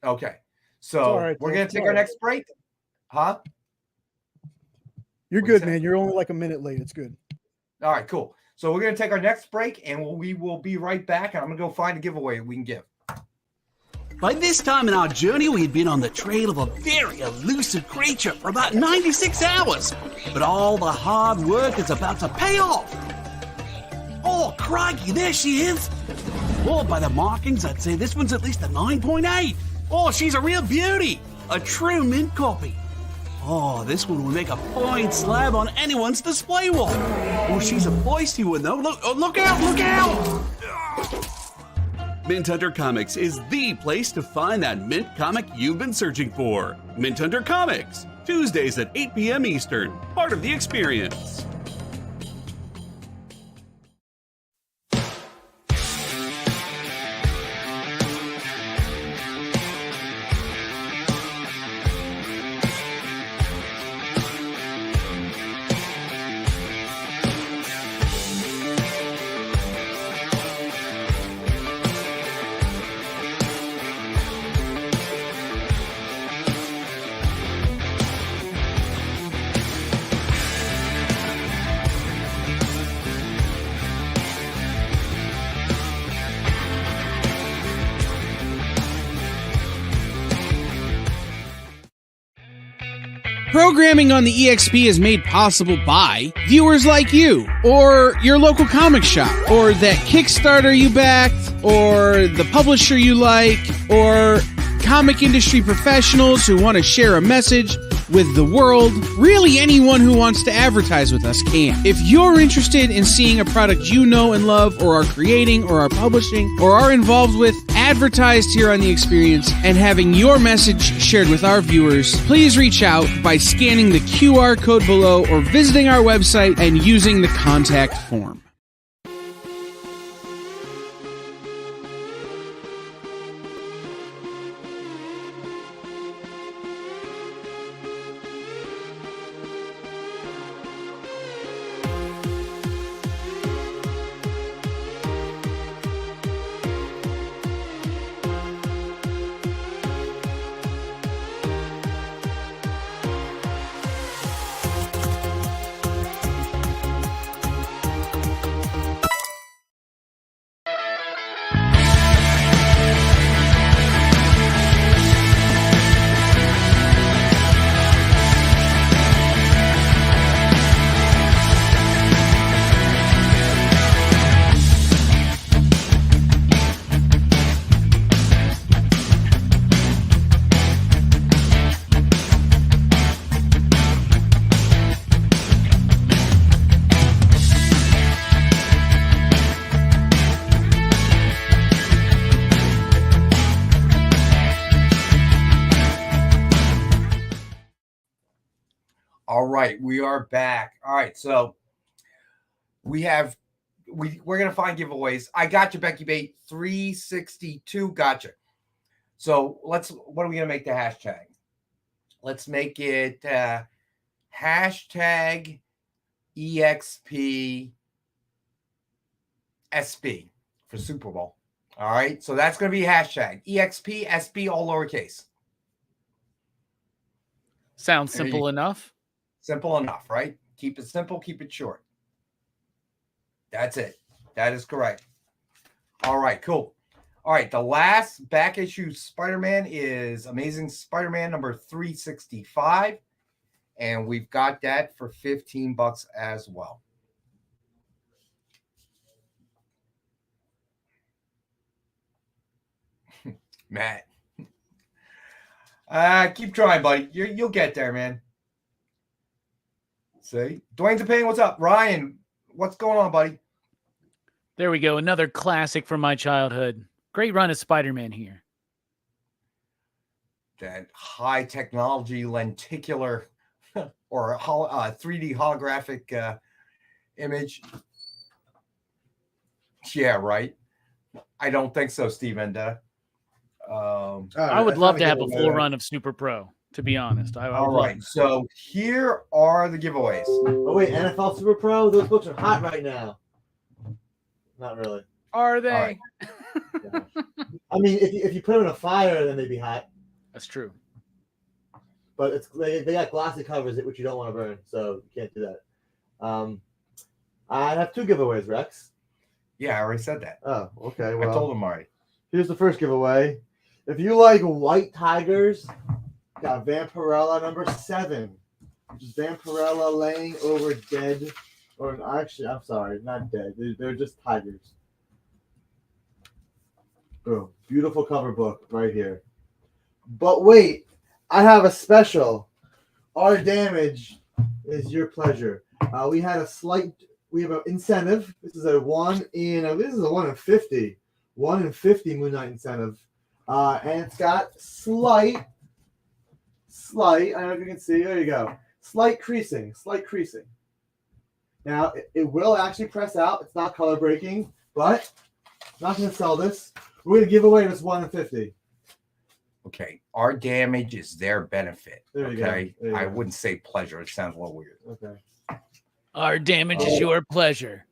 Okay. So right, we're going to take our next break. Huh? You're good, man. You're only like a minute late. It's good. All right, cool. So we're going to take our next break, and we will be right back. And I'm going to go find a giveaway we can give. By this time in our journey, we had been on the trail of a very elusive creature for about 96 hours. But all the hard work is about to pay off. Oh, crikey, there she is. Oh, by the markings, I'd say this one's at least a 9.8. Oh, she's a real beauty. A true mint copy. Oh, this one would make a fine slab on anyone's display wall. Oh, she's a feisty one, though. Look out, look out! Mint Hunter Comics is the place to find that mint comic you've been searching for. Mint Hunter Comics. Tuesdays at 8 p.m. Eastern. Part of the experience. Programming on the EXP is made possible by viewers like you, or your local comic shop, or that Kickstarter you backed, or the publisher you like, or comic industry professionals who want to share a message with the world. Really, anyone who wants to advertise with us can. If you're interested in seeing a product you know and love, or are creating, or are publishing, or are involved with, advertised here on The Experience, and having your message shared with our viewers, please reach out by scanning the QR code below or visiting our website and using the contact form. All right, we are back. All right, so we're gonna find giveaways. I got you, Becky Bate, 362. Gotcha. So what are we gonna make the hashtag? Let's make it hashtag EXP SB for Super Bowl. All right, so that's gonna be hashtag EXP SB, all lowercase. Sounds simple enough. Simple enough, right? Keep it simple, keep it short. That's it. That is correct. All right, cool. All right, the last back issue Spider-Man is Amazing Spider-Man number 365. And we've got that for $15 as well. Matt. Keep trying, buddy. You'll get there, man. See? Dwayne's a pain. What's up? Ryan, what's going on, buddy? There we go. Another classic from my childhood. Great run of Spider-Man here. That high technology lenticular or 3D holographic image. Yeah, right. I don't think so, Steve Enda. I would love to have a full run of Super Pro, to be honest. All right, so here are the giveaways. Oh, wait, NFL Super Pro? Those books are hot right now. Not really. Are they? Right. Yeah. I mean, if you put them in a fire, then they'd be hot. That's true. But they got glossy covers, which you don't want to burn, so you can't do that. I have two giveaways, Rex. Yeah, I already said that. Oh, okay. Well, I told him already. Here's the first giveaway. If you like White Tigers, got Vampirella number 7, which is Vampirella laying over dead, or actually, I'm sorry, not dead. They're just tigers. Boom. Beautiful cover book right here. But wait, I have a special. Our damage is your pleasure. We have an incentive. This is a 1 in 50. 1 in 50 Moon Knight incentive. And it's got slight slight. I don't know if you can see. There you go. Slight creasing. Slight creasing. Now it will actually press out. It's not color breaking, but I'm not going to sell this. We're going to give away this 1 in 50. Okay, our damage is their benefit. There you Okay, go. There you I go. wouldn't say pleasure. It sounds a little weird. Okay. Our damage is your pleasure.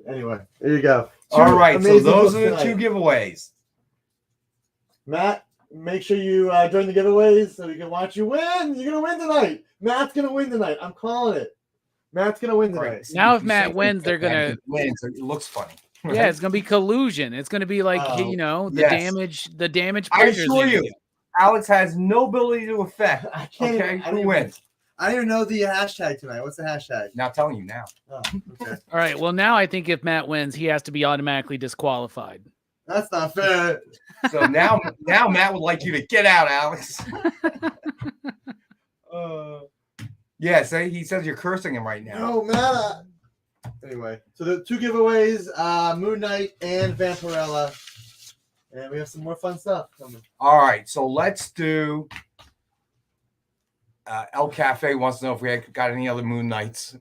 Anyway, there you go. All right, so amazing those are books the two tonight. giveaways. Matt, make sure you join the giveaways so we can watch you win. You're going to win tonight. Matt's going to win tonight. I'm calling it. Matt's going to win tonight. Right. Now if you Matt say wins, they're Matt gonna. wins. It looks funny. Right? Yeah, it's gonna be collusion. It's gonna be like Oh, the yes. damage. The damage. I Pleasure's assure gonna you, do. Alex has no ability to affect. I can't Okay, even- I who don't wins? I don't even know the hashtag tonight. What's the hashtag? Not telling you now. Oh, okay. All right. Well, now I think if Matt wins, he has to be automatically disqualified. That's not fair. So now Matt would like you to get out, Alex. Yeah, say he says you're cursing him right now. No, Matt. Anyway, so the two giveaways, Moon Knight and Vampirella. And we have some more fun stuff coming. All right, so let's do. El Cafe wants to know if we got any other Moon Knights.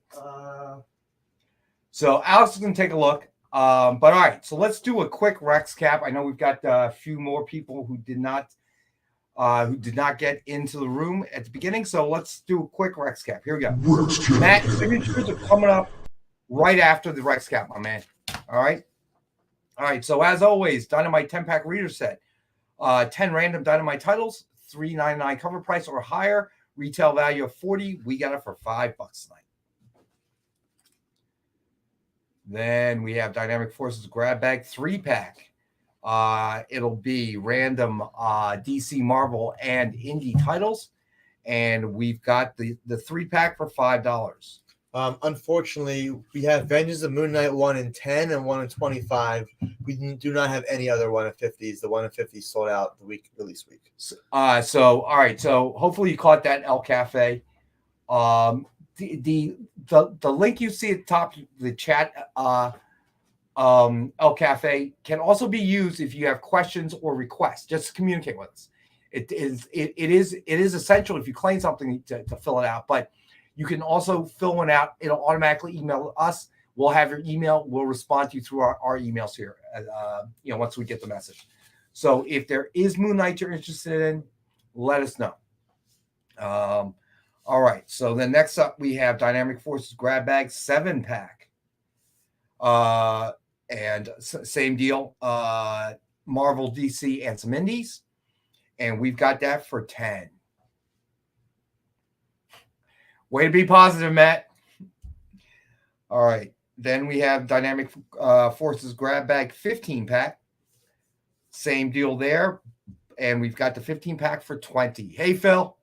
So Alex is going to take a look. But all right, so let's do a quick Rex cap. I know we've got a few more people who did not get into the room at the beginning. So let's do a quick Rex cap. Here we go. Matt, signatures are coming up right after the Rex cap, my man. All right. All right. So as always, Dynamite 10-pack reader set. 10 random Dynamite titles, $3.99 cover price or higher. Retail value of $40. We got it for $5 tonight. Then we have Dynamic Forces Grab Bag 3-pack. It'll be random DC, Marvel, and indie titles. And we've got the 3-pack for $5. Unfortunately, we have Vengeance of Moon Knight 1 in 10 and 1 in 25. We do not have any other 1 in 50s. The 1 in 50 sold out the release week. So all right. So hopefully you caught that El Cafe. The link you see at the top, the chat, El Cafe can also be used if you have questions or requests. Just communicate with us. It is essential if you claim something to fill it out, but you can also fill one out. It'll automatically email us. We'll have your email. We'll respond to you through our emails here. Once we get the message. So if there is Moon Knight you're interested in, let us know. All right. So then next up we have Dynamic Forces Grab Bag 7-pack. And same deal. Marvel, DC, and some indies. And we've got that for 10. Way to be positive, Matt. All right. Then we have Dynamic Forces Grab Bag 15-pack. Same deal there. And we've got the 15-pack for 20. Hey, Phil.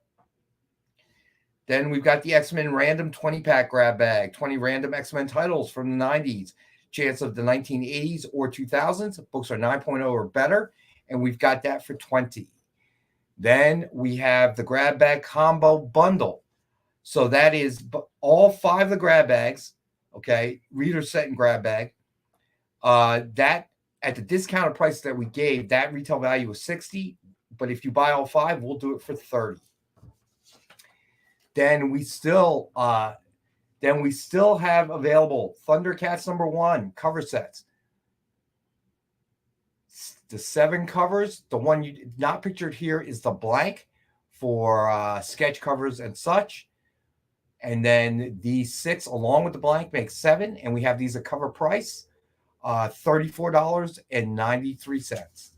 Then we've got the X-Men Random 20-pack Grab Bag. 20 random X-Men titles from the 90s. Chance of the 1980s or 2000s. Books are 9.0 or better. And we've got that for 20. Then we have the Grab Bag Combo Bundle. So that is all 5 of the grab bags, okay, reader set and grab bag. That at the discounted price that we gave, that retail value was $60. But if you buy all 5, we'll do it for $30. Then we still have available Thundercats #1 cover sets. The 7 covers. The one you not pictured here is the blank for sketch covers and such. And then these 6 along with the blank make 7. And we have these at cover price, $34.93.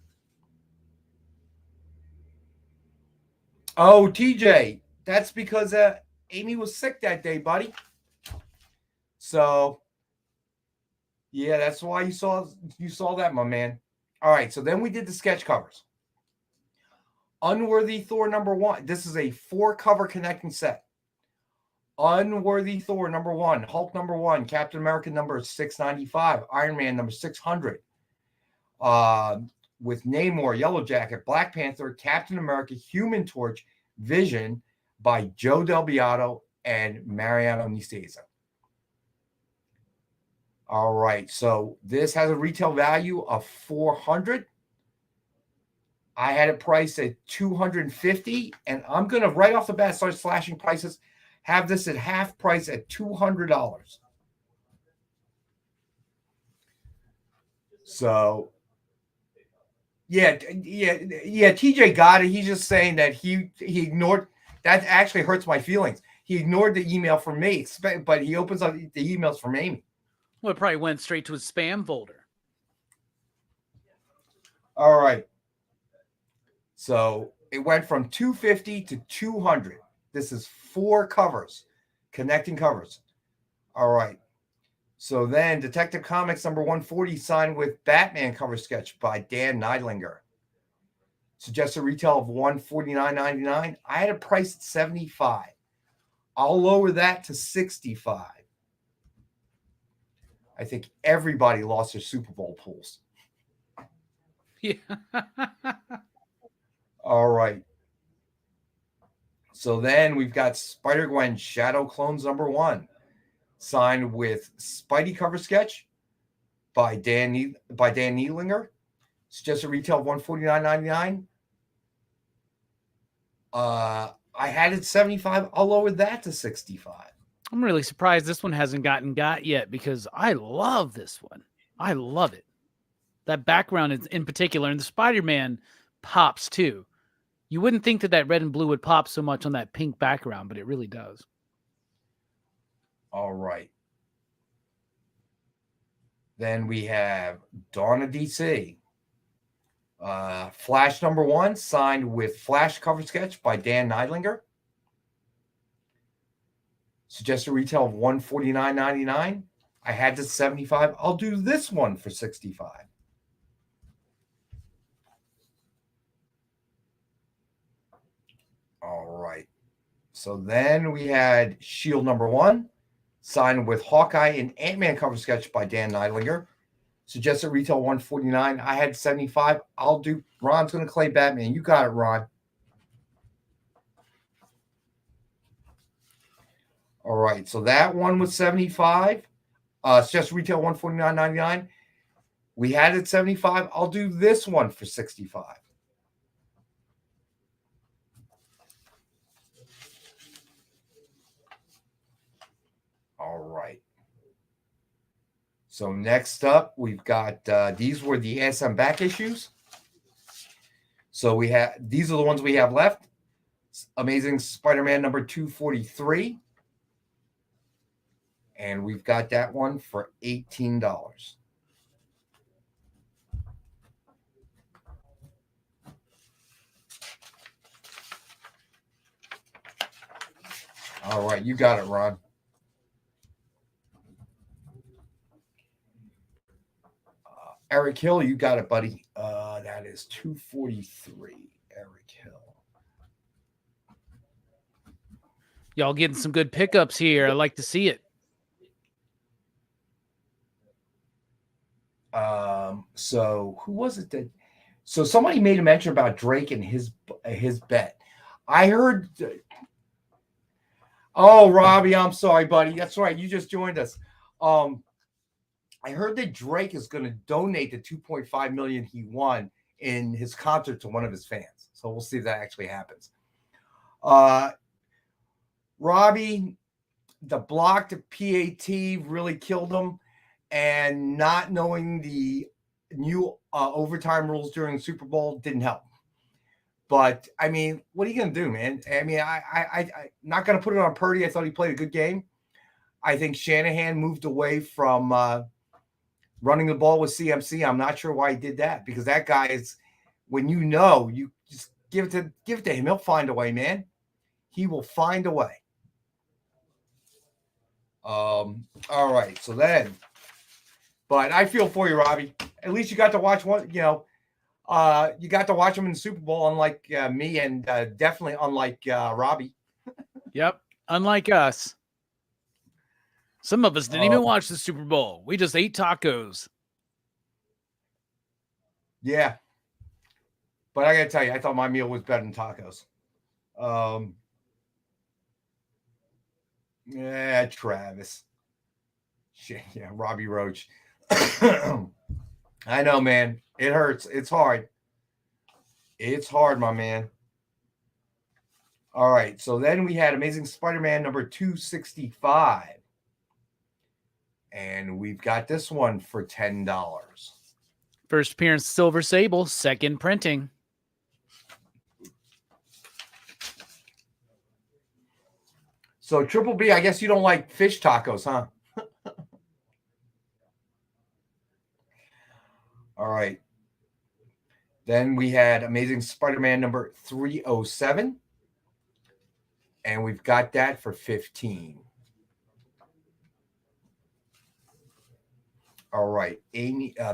Oh, TJ, that's because Amy was sick that day, buddy. So, yeah, that's why you saw that, my man. All right, so then we did the sketch covers. Unworthy Thor #1. This is a 4-cover connecting set. Unworthy Thor #1, Hulk #1, Captain America #695, Iron Man #600, with Namor, Yellow Jacket, Black Panther, Captain America, Human Torch, Vision by Joe Del Beato and Mariano Nicieza. All right, so this has a retail value of $400. I had it priced at $250, and I'm gonna right off the bat start slashing prices. Have this at half price at $200. So, yeah. TJ got it. He's just saying that he ignored. That actually hurts my feelings. He ignored the email from me, but he opens up the emails from Amy. Well, it probably went straight to his spam folder. All right. So it went from 250 to 200. This is 4 covers, connecting covers. All right. So then Detective Comics number 140 signed with Batman cover sketch by Dan Neidlinger. Suggested retail of $149.99. I had a price at $75. I'll lower that to $65. I think everybody lost their Super Bowl pools. Yeah. All right. So then we've got Spider-Gwen Shadow Clones number 1, signed with Spidey cover sketch by Dan Neidlinger. Suggested retail of $149.99. I had it 75. I'll lower that to 65. I'm really surprised this one hasn't gotten got yet because I love this one. I love it. That background is in particular, and the Spider-Man pops too. You wouldn't think that red and blue would pop so much on that pink background, but it really does. All right. Then we have Dawn of DC. Flash number 1, signed with Flash cover sketch by Dan Neidlinger. Suggested retail of $149.99. I had to 75. I'll do this one for 65. All right. So then we had Shield number 1, signed with Hawkeye and Ant-Man cover sketch by Dan Neidlinger. Suggested retail $149. I had 75. I'll do. Ron's going to claim Batman. You got it, Ron. All right. So that one was 75. Suggested retail $149.99. We had it 75. I'll do this one for 65. All right. So next up, we've got these were the ASM back issues. So these are the ones we have left. Amazing Spider-Man number 243. And we've got that one for $18. All right, you got it, Ron. Eric Hill, you got it, buddy. That is 243. Eric Hill. Y'all getting some good pickups here. I like to see it. So who was it that? So somebody made a mention about Drake and his bet. I heard. Oh, Robbie, I'm sorry, buddy. That's right. You just joined us. I heard that Drake is going to donate the $2.5 million he won in his concert to one of his fans. So we'll see if that actually happens. Robbie, the block to PAT really killed him, and not knowing the new overtime rules during the Super Bowl didn't help. But I mean, what are you going to do, man? I mean, I'm not going to put it on Purdy. I thought he played a good game. I think Shanahan moved away from running the ball with CMC. I'm not sure why he did that, because that guy is, when you just give it to him. He'll find a way, man. He will find a way. All right. So then, but I feel for you, Robbie. At least you got to watch one, you got to watch him in the Super Bowl, unlike me, and definitely unlike Robbie. Yep. Unlike us. Some of us didn't even watch the Super Bowl. We just ate tacos. Yeah. But I got to tell you, I thought my meal was better than tacos. Yeah, Travis. Shit, yeah, Robbie Roach. I know, man. It hurts. It's hard. It's hard, my man. All right. So then we had Amazing Spider-Man number 265. And we've got this one for $10. First appearance, Silver Sable, second printing. So Triple B, I guess you don't like fish tacos, huh? All right. Then we had Amazing Spider-Man number 307. And we've got that for 15. All right.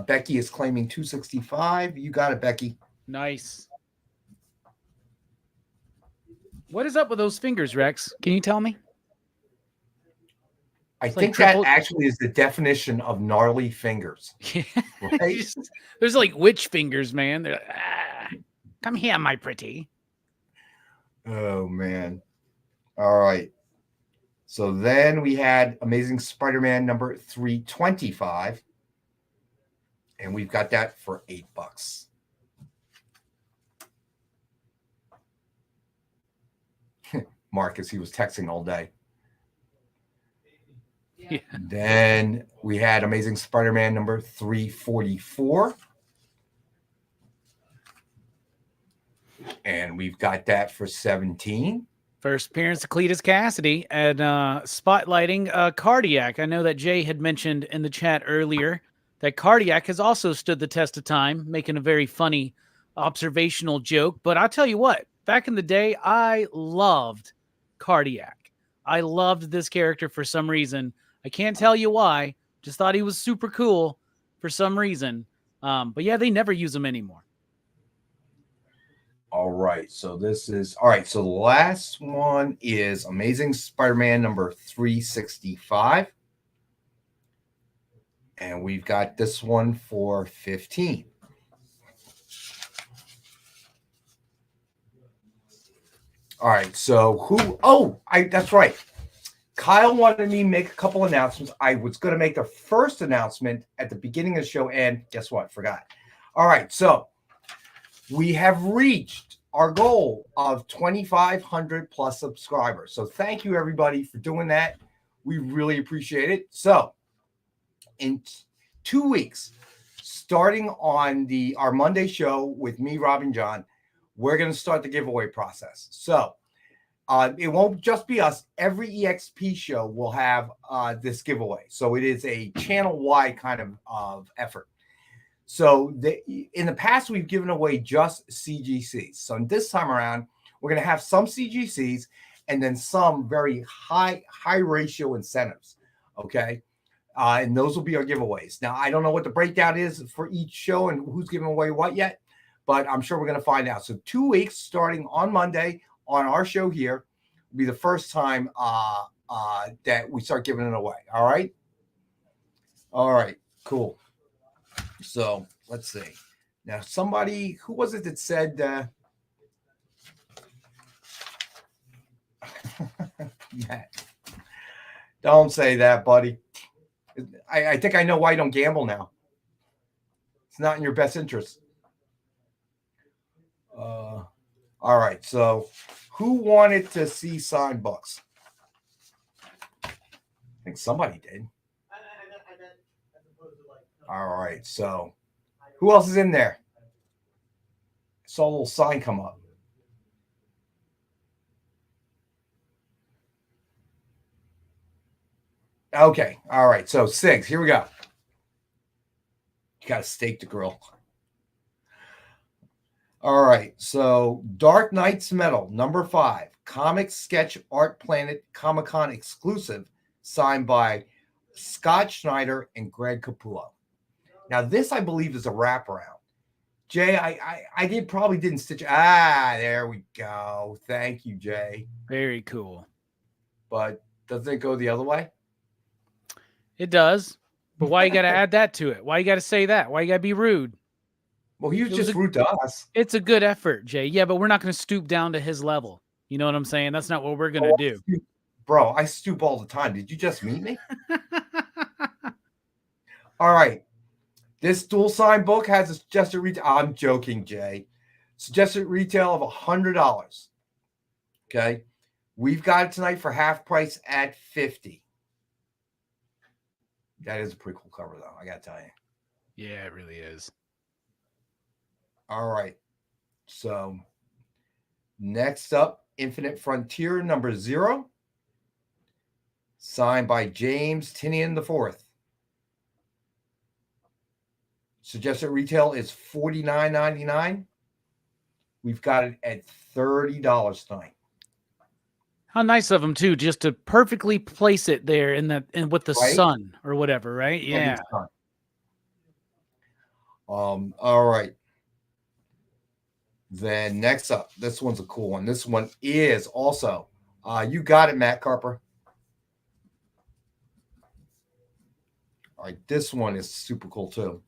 Becky is claiming 265. You got it, Becky. Nice. What is up with those fingers, Rex? Can you tell me? I think that actually is the definition of gnarly fingers. Right? There's like witch fingers, man. They're like, come here, my pretty. Oh, man. All right. So then we had Amazing Spider-Man number 325. And we've got that for $8. Marcus, he was texting all day. Yeah. Then we had Amazing Spider-Man number 344. And we've got that for 17. First appearance of Cletus Cassidy and spotlighting Cardiac. I know that Jay had mentioned in the chat earlier that Cardiac has also stood the test of time, making a very funny observational joke. But I'll tell you what, back in the day, I loved Cardiac. I loved this character for some reason. I can't tell you why. Just thought he was super cool for some reason. But yeah, they never use him anymore. All right. So this is all right. So the last one is Amazing Spider-Man number 365. And we've got this one for 15. All right. So who? Oh, that's right. Kyle wanted me to make a couple announcements. I was going to make the first announcement at the beginning of the show, and guess what? Forgot. All right. So we have reached our goal of 2,500 plus subscribers. So thank you, everybody, for doing that. We really appreciate it. So in 2 weeks, starting on our Monday show with me, Rob, and John, we're going to start the giveaway process. So it won't just be us. Every EXP show will have this giveaway. So it is a channel-wide kind of effort. So in the past, we've given away just CGCs. So this time around, we're going to have some CGCs and then some very high ratio incentives. Okay. And those will be our giveaways. Now, I don't know what the breakdown is for each show and who's giving away what yet, but I'm sure we're going to find out. So 2 weeks starting on Monday on our show here will be the first time that we start giving it away. All right. All right. Cool. So let's see. Now, who was it that said, Matt, don't say that, buddy. I think I know why you don't gamble now. It's not in your best interest. All right. So who wanted to see signed books? I think somebody did. All right. So who else is in there? I saw a little sign come up. Okay. All right. So 6. Here we go. You got to stake the girl. All right. So Dark Knight's Metal, number 5. Comic Sketch Art Planet Comic-Con exclusive, signed by Scott Schneider and Greg Capullo. Now, this, I believe, is a wraparound. Jay, I probably didn't stitch. There we go. Thank you, Jay. Very cool. But doesn't it go the other way? It does. But why you got to add that to it? Why you got to say that? Why you got to be rude? Well, he was just rude to us. It's a good effort, Jay. Yeah, but we're not going to stoop down to his level. You know what I'm saying? That's not what we're going to do. Bro, I stoop all the time. Did you just meet me? All right. This dual sign book has just a I'm joking, Jay. Suggested retail of $100. Okay. We've got it tonight for half price at $50. That is a pretty cool cover, though. I got to tell you. Yeah, it really is. All right. So next up, Infinite Frontier number 0. Signed by James Tinian IV. Suggested retail is $49.99. We've got it at $30 tonight. How nice of them too, just to perfectly place it there in with the sun or whatever, right? Yeah. All right. Then next up, this one's a cool one. This one is also, you got it, Matt Carper. All right, this one is super cool too.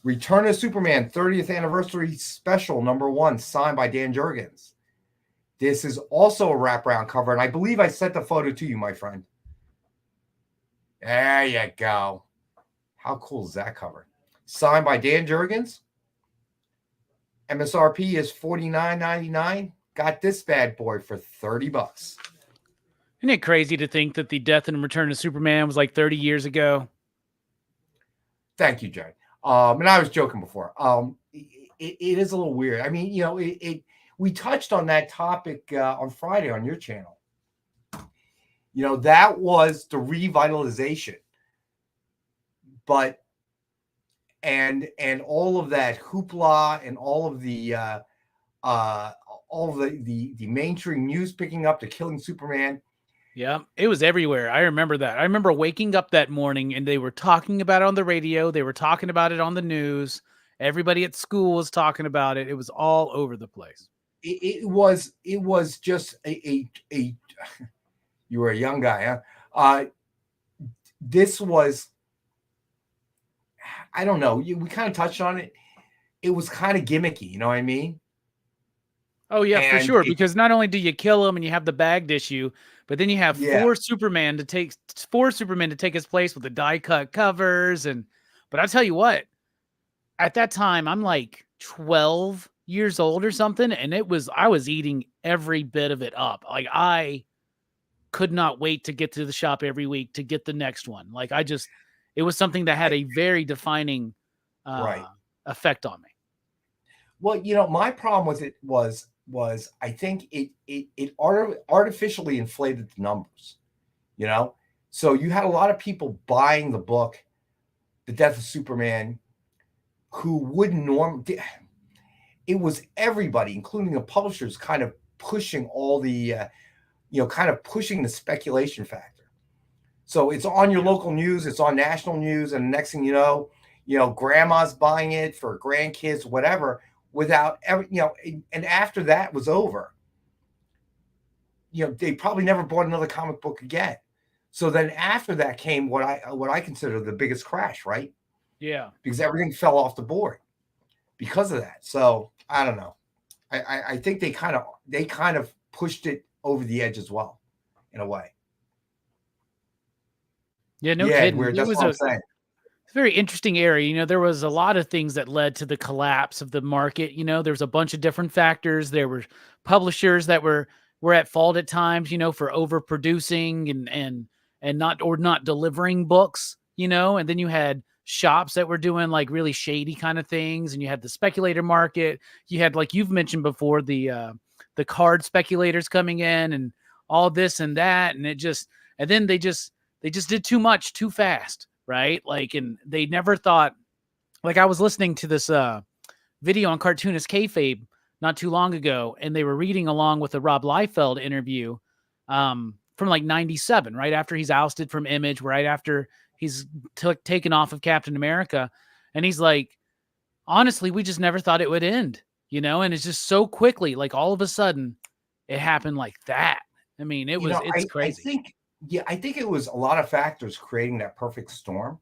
Return of Superman 30th Anniversary Special number 1, signed by Dan Jurgens. This is also a wraparound cover, and I believe I sent the photo to you, my friend. There you go. How cool is that cover? Signed by Dan Jurgens. MSRP is $49.99. Got this bad boy for $30. Isn't it crazy to think that the Death and Return of Superman was like 30 years ago? Thank you, Jay. And I was joking before. It is a little weird. I mean, you know, we touched on that topic on Friday on your channel. You know, that was the revitalization. But and all of that hoopla and all of the mainstream news picking up the killing Superman. Yeah, it was everywhere. I remember that. I remember waking up that morning and they were talking about it on the radio. They were talking about it on the news. Everybody at school was talking about it. It was all over the place. It was just a you were a young guy, huh? This was, I don't know. We kind of touched on it. It was kind of gimmicky. You know what I mean? Oh yeah, for sure. Because not only do you kill him and you have the bagged issue, but then you have four Supermen to take his place with the die cut covers. But I'll tell you what, at that time, I'm like 12 years old or something. And I was eating every bit of it up. Like I could not wait to get to the shop every week to get the next one. Like it was something that had a very defining effect on me. Well, you know, my problem with it was I think it artificially inflated the numbers, you know? So you had a lot of people buying the book, The Death of Superman, who wouldn't normally. It was everybody, including the publishers, kind of pushing all the, kind of pushing the speculation factor. So it's on your local news, it's on national news, and the next thing you know, grandma's buying it for grandkids, whatever. Without ever, and after that was over, they probably never bought another comic book again. So then after that came what I consider the biggest crash, right? Yeah. Because everything fell off the board because of that. So I don't know. I think they kind of pushed it over the edge as well, in a way. Yeah, no kidding. That's what I'm saying. Very interesting area. There was a lot of things that led to the collapse of the market. There was a bunch of different factors. There were publishers that were at fault at times, for overproducing and not delivering books, and then you had shops that were doing like really shady kind of things. And you had the speculator market. You had, like you've mentioned before, the card speculators coming in and all this and that. And then they just did too much too fast. Right. Like, and they never thought, like I was listening to this video on Cartoonist Kayfabe not too long ago, and they were reading along with a Rob Liefeld interview from like 97, right after he's ousted from Image, right after he's taken off of Captain America. And he's like, honestly, we just never thought it would end, and it's just so quickly, like all of a sudden it happened like that. I mean, it's crazy. I think it was a lot of factors creating that perfect storm.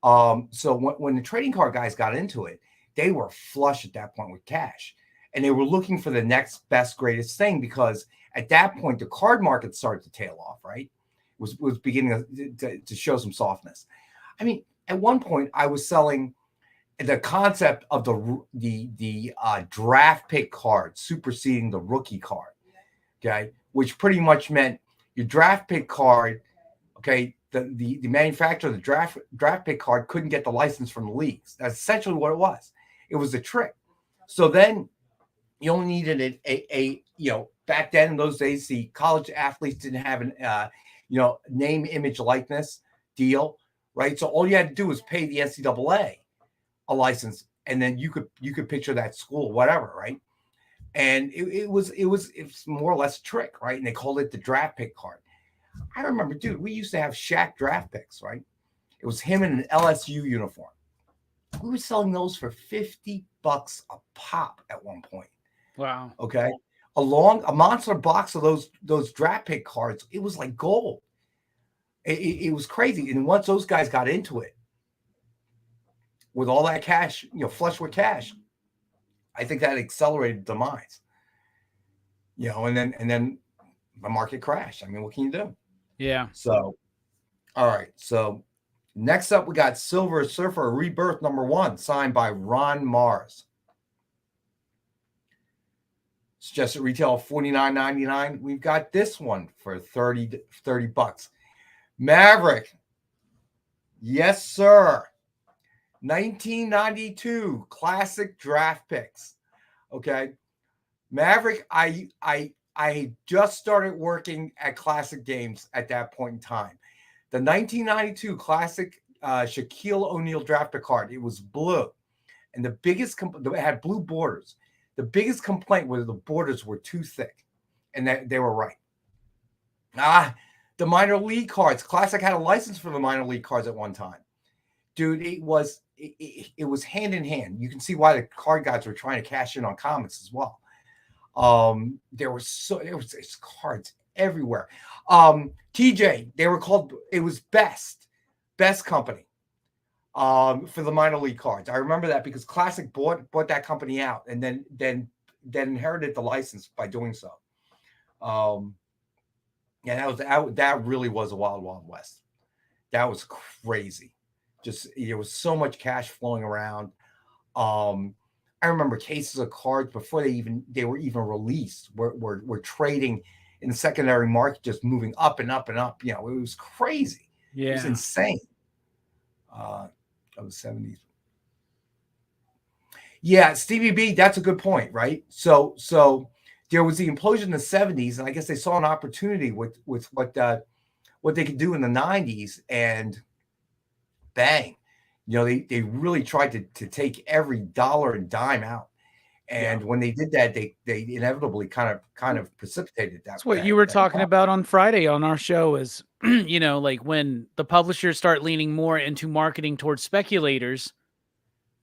So when the trading card guys got into it, they were flush at that point with cash, and they were looking for the next best, greatest thing, because at that point the card market started to tail off. Right, was beginning to show some softness. I mean, at one point I was selling the concept of the draft pick card superseding the rookie card, okay, which pretty much meant your draft pick card, okay, the manufacturer of the draft pick card couldn't get the license from the leagues. That's essentially what it was. It was a trick. So then you only needed a back then in those days, the college athletes didn't have an name, image, likeness deal, right? So all you had to do was pay the NCAA a license, and then you could picture that school, whatever, right? And it was more or less a trick, right? And they called it the draft pick card. I remember, dude, we used to have Shaq draft picks, right? It was him in an LSU uniform. We were selling those for $50 a pop at one point. Wow. Okay. A monster box of those draft pick cards, it was like gold. It was crazy. And once those guys got into it, with all that cash, flush with cash, I think that accelerated demise. And then the market crashed. I mean, what can you do? Yeah. So, all right. So next up, we got Silver Surfer Rebirth #1, signed by Ron Mars. Suggested retail of $49.99. We've got this one for $30. Maverick. Yes, sir. 1992 classic draft picks. Okay. Maverick, I just started working at Classic Games at that point in time. The 1992 classic Shaquille O'Neal draft pick card, it was blue. And the biggest, it had blue borders. The biggest complaint was the borders were too thick. And they were right. The minor league cards. Classic had a license for the minor league cards at one time. Dude, it was hand in hand. You can see why the card guys were trying to cash in on comics as well. There was cards everywhere. TJ, they were called, it was Best Company for the minor league cards. I remember that because Classic bought that company out and then inherited the license by doing so. That really was a wild, wild west. That was crazy. Just, there was so much cash flowing around. I remember cases of cards before they were even released. Were trading in the secondary market, just moving up and up and up. It was crazy. Yeah, it was insane. Of the 70s. Yeah, Stevie B, that's a good point, right? So there was the implosion in the 70s, and I guess they saw an opportunity with what they could do in the 90s, and bang, they really tried to take every dollar and dime out. And when they did that, they inevitably kind of precipitated that. That's what you were talking about on Friday on our show is, like when the publishers start leaning more into marketing towards speculators,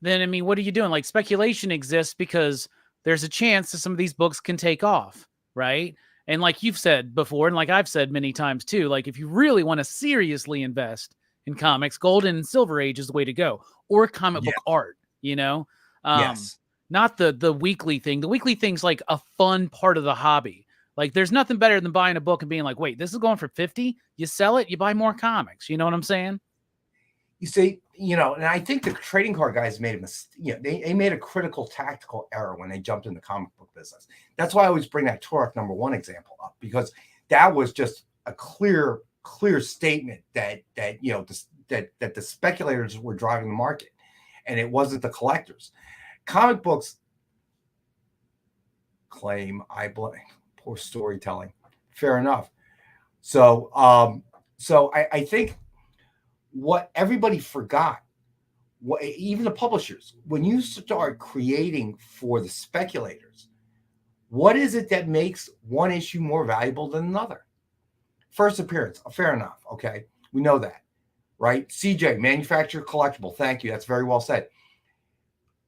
then, I mean, what are you doing? Like, speculation exists because there's a chance that some of these books can take off, right? And like you've said before, and like I've said many times too, like if you really want to seriously invest in comics, Golden and Silver Age is the way to go, or comic book art, Yes. Not the weekly thing. The weekly thing's like a fun part of the hobby. Like there's nothing better than buying a book and being like, wait, this is going for $50. You sell it, you buy more comics. You know what I'm saying? You see, and I think the trading card guys made a mistake. They made a critical tactical error when they jumped in the comic book business. That's why I always bring that Turok #1 example up, because that was just a clear statement that the speculators were driving the market, and it wasn't the collectors. Comic books claim I blame poor storytelling. Fair enough. So I think what everybody forgot, even the publishers, when you start creating for the speculators, what is it that makes one issue more valuable than another? First appearance, fair enough. Okay, we know that, right? CJ, manufacturer collectible. Thank you. That's very well said.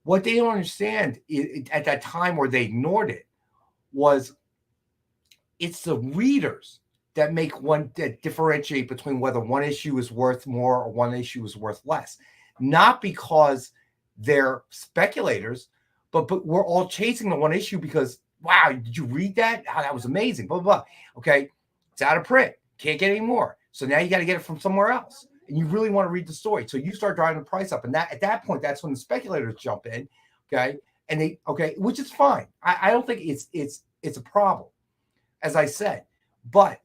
What they don't understand at that time, where they ignored it, was it's the readers that differentiate between whether one issue is worth more or one issue is worth less. Not because they're speculators, but we're all chasing the one issue because, wow, did you read that? Oh, that was amazing. Blah, blah, blah. Okay, it's out of print. Can't get any more. So now you got to get it from somewhere else. and you really want to read the story. So you start driving the price up. And that at that point, that's when the speculators jump in. Okay. And which is fine. I don't think it's a problem, as I said. But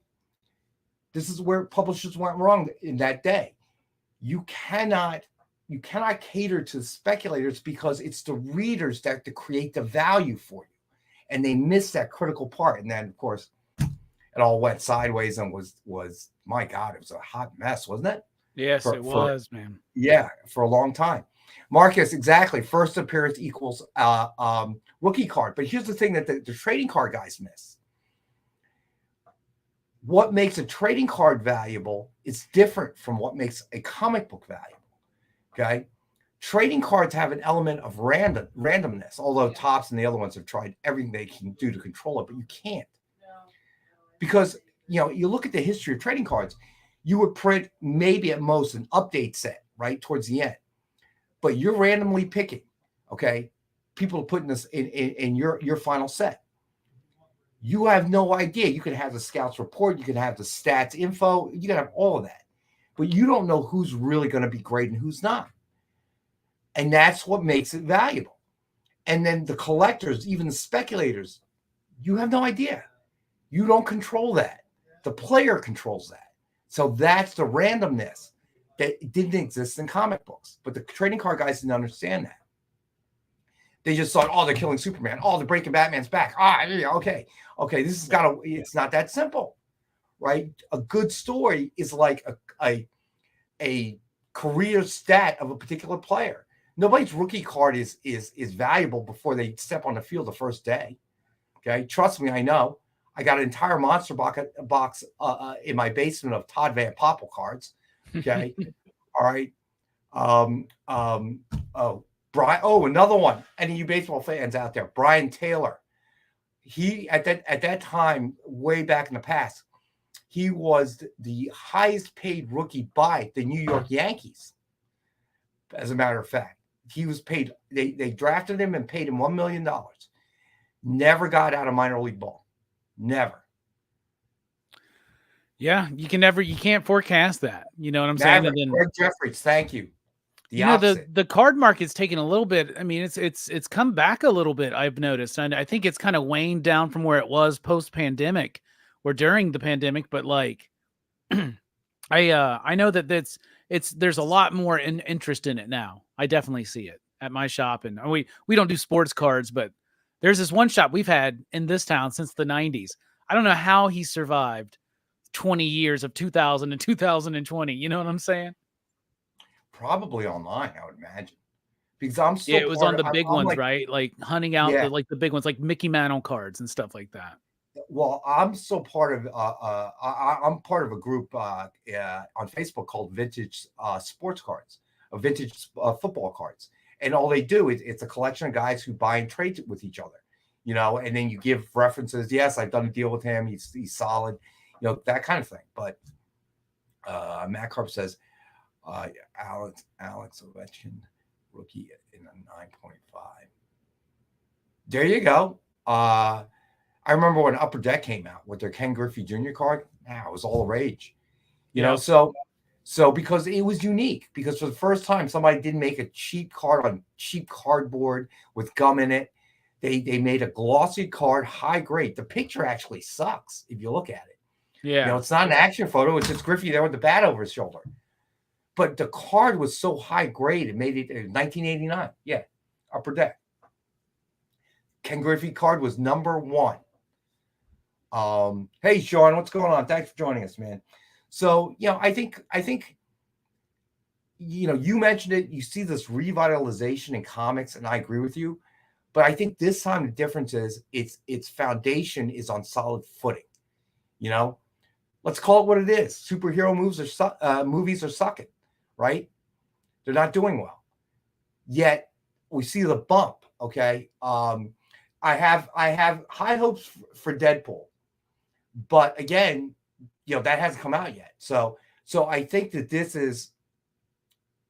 this is where publishers went wrong in that day. You cannot cater to the speculators because it's the readers that to create the value for you. And they missed that critical part. And then, of course, it all went sideways and was my God, it was a hot mess, wasn't it? Yes, it was, man. Yeah, for a long time. Marcus, exactly. First appearance equals rookie card. But here's the thing that the trading card guys miss. What makes a trading card valuable is different from what makes a comic book valuable. Okay. Trading cards have an element of randomness, although Topps and the other ones have tried everything they can do to control it, but you can't. Because, you look at the history of trading cards, you would print maybe at most an update set, right, towards the end. But you're randomly picking, okay, people putting this in your final set. You have no idea. You could have the scouts report, you could have the stats info, you can have all of that. But you don't know who's really going to be great and who's not. And that's what makes it valuable. And then the collectors, even the speculators, you have no idea. You don't control that. The player controls that. So that's the randomness that didn't exist in comic books. But the trading card guys didn't understand that. They just thought, oh, they're killing Superman. Oh, they're breaking Batman's back. Okay. This has got to, it's not that simple, right? A good story is like a career stat of a particular player. Nobody's rookie card is valuable before they step on the field the first day. Okay. Trust me, I know. I got an entire monster box in my basement of Todd Van Poppel cards. Okay. All right. Brian. Oh, another one. Any of you baseball fans out there? Brian Taylor. He at that time, way back in the past, he was the highest paid rookie by the New York Yankees. As a matter of fact, he was paid. They drafted him and paid him $1 million. Never got out of minor league ball. Never. Yeah, you can't forecast that. You know what I'm saying? And then, Greg Jeffries, thank you. The card market's taken a little bit. I mean, it's come back a little bit, I've noticed. And I think it's kind of waned down from where it was post-pandemic or during the pandemic. But like, I know that there's a lot more interest in it now. I definitely see it at my shop. And we don't do sports cards, but there's this one shop we've had in this town since the 90s. I don't know how he survived 20 years of 2000 and 2020. You know what I'm saying? Probably online, I would imagine. Because I'm still it was on the big ones, right? Like hunting out the big ones, like Mickey Mantle cards and stuff like that. Well, I'm still part of I'm part of a group on Facebook called Vintage Sports Cards, vintage football cards. And all they do is it's a collection of guys who buy and trade with each other, and then you give references. Yes, I've done a deal with him. He's solid, that kind of thing. But Matt Carp says, Alex Ovechkin, rookie in a 9.5. There you go. I remember when Upper Deck came out with their Ken Griffey Jr. card. It was all the rage. So because it was unique, because for the first time somebody didn't make a cheap card on cheap cardboard with gum in it. They made a glossy card, high grade. The picture actually sucks if you look at it. Yeah. It's not an action photo. It's just Griffey there with the bat over his shoulder. But the card was so high grade, it made it 1989. Yeah, Upper Deck. Ken Griffey card was number 1. Hey, Sean, what's going on? Thanks for joining us, man. So, I think, you mentioned it. You see this revitalization in comics, and I agree with you. But I think this time the difference is its foundation is on solid footing. Let's call it what it is. Superhero movies are sucking, right? They're not doing well. Yet we see the bump. Okay, I have high hopes for Deadpool, but again, that hasn't come out yet. So I think that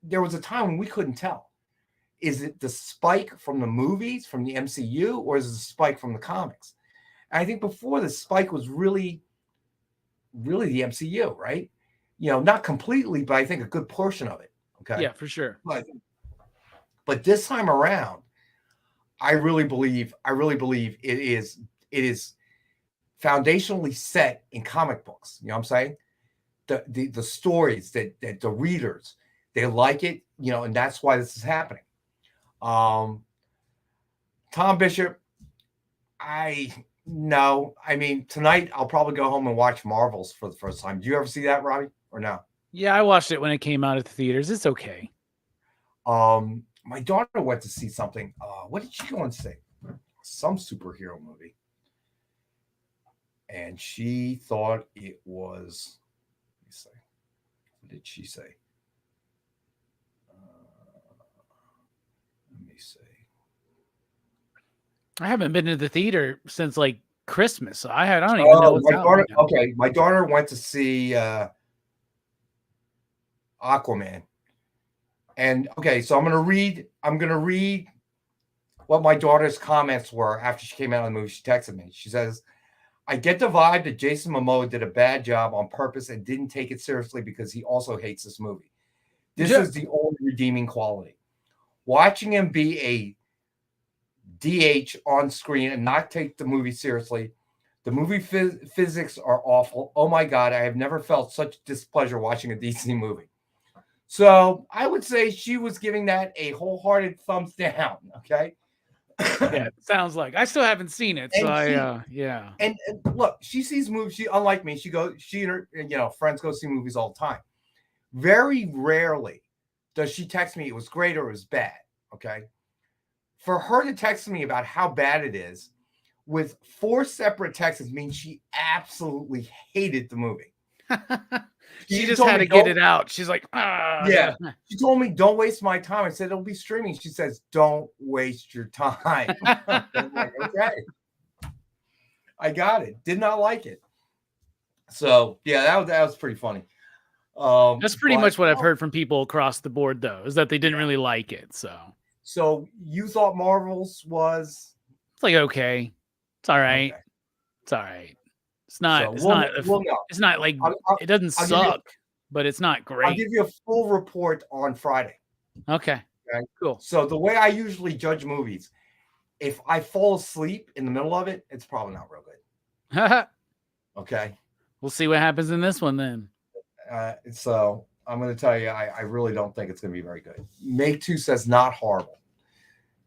there was a time when we couldn't tell. Is it the spike from the movies, from the MCU, or is it the spike from the comics? And I think before the spike was really the MCU, right? not completely, but I think a good portion of it. Okay. Yeah, for sure. But this time around, I really believe it is foundationally set in comic books. You know what I'm saying? The stories that the readers, they like it, and that's why this is happening. Tom Bishop, tonight I'll probably go home and watch Marvels for the first time. Do you ever see that, Robbie, or no? Yeah, I watched it when it came out at the theaters. It's okay. My daughter went to see something. What did she go and see? Some superhero movie. And she thought it was, let me see. What did she say? Let me see. I haven't been to the theater since like Christmas. So I don't even know what's out right now. Okay, my daughter went to see Aquaman. And okay, so I'm gonna read what my daughter's comments were after she came out of the movie. She texted me. She says, I get the vibe that Jason Momoa did a bad job on purpose and didn't take it seriously because he also hates this movie. This is the only redeeming quality. Watching him be a DH on screen and not take the movie seriously. The movie physics are awful. Oh my God, I have never felt such displeasure watching a DC movie. So I would say she was giving that a wholehearted thumbs down. Okay. Yeah, it sounds like. I still haven't seen it. So yeah. And look, she sees movies. She, unlike me, she and her friends go see movies all the time. Very rarely does she text me it was great or it was bad. Okay. For her to text me about how bad it is with 4 separate texts means she absolutely hated the movie. She just had to get it out. She's like, yeah. She told me, don't waste my time. I said, it'll be streaming. She says, don't waste your time. I'm like, okay. I got it. Did not like it. So, yeah, that was pretty funny. That's pretty much what I've heard from people across the board, though, is that they didn't really like it. So you thought Marvels was? It's like, okay. It's all right. Okay. It's all right. It's not. It's not like it doesn't suck, but it's not great. I'll give you a full report on Friday. Okay. Cool. So the way I usually judge movies, if I fall asleep in the middle of it, it's probably not real good. Okay. We'll see what happens in this one then. So I'm going to tell you, I really don't think it's going to be very good. Make 2 says not horrible.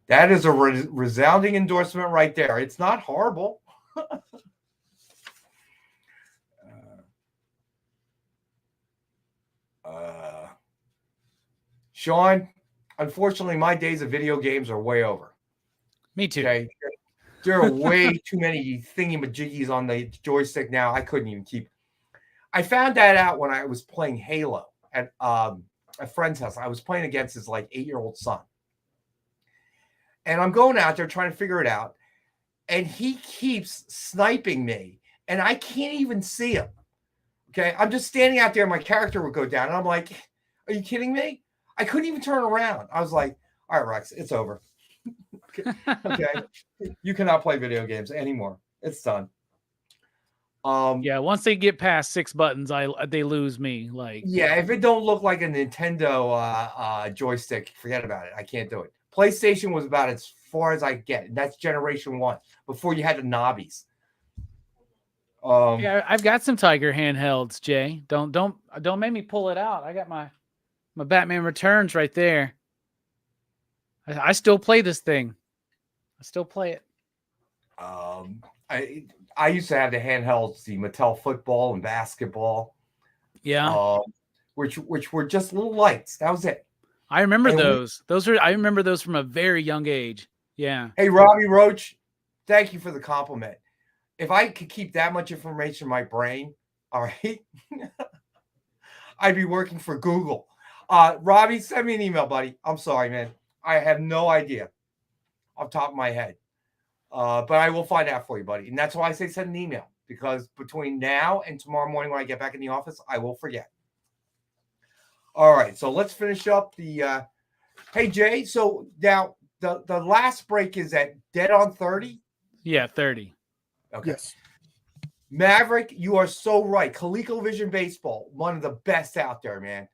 That is a resounding endorsement right there. It's not horrible. Sean, unfortunately, my days of video games are way over. Me too. Okay? There are way too many thingy-majiggies on the joystick now. I couldn't even keep. I found that out when I was playing Halo at a friend's house. I was playing against his 8-year-old son. And I'm going out there trying to figure it out. And he keeps sniping me. And I can't even see him. Okay. I'm just standing out there and my character would go down. And I'm like, are you kidding me? I couldn't even turn around. I was like, all right, Rex, it's over. Okay. You cannot play video games anymore. It's done. Yeah, once they get past 6 buttons, they lose me. Yeah, if it don't look like a Nintendo joystick, forget about it. I can't do it. PlayStation was about as far as I get. And that's generation 1 before you had the knobbies. Yeah, I've got some Tiger handhelds, Jay. Don't make me pull it out. I got my Batman Returns right there. I still play this thing. I still play it. I used to have the handhelds, the Mattel football and basketball. Yeah. Which were just little lights. That was it. I remember those. I remember those from a very young age. Yeah. Hey, Robbie Roach, thank you for the compliment. If I could keep that much information in my brain, all right, I'd be working for Google. Robbie, send me an email, buddy. I'm sorry, man. I have no idea off the top of my head. But I will find out for you, buddy. And that's why I say send an email, because between now and tomorrow morning when I get back in the office, I will forget. All right, so let's finish up the hey, Jay, so now the last break is at dead on 30? Yeah, 30. Okay. Yes. Maverick, you are so right. ColecoVision Baseball, one of the best out there, man,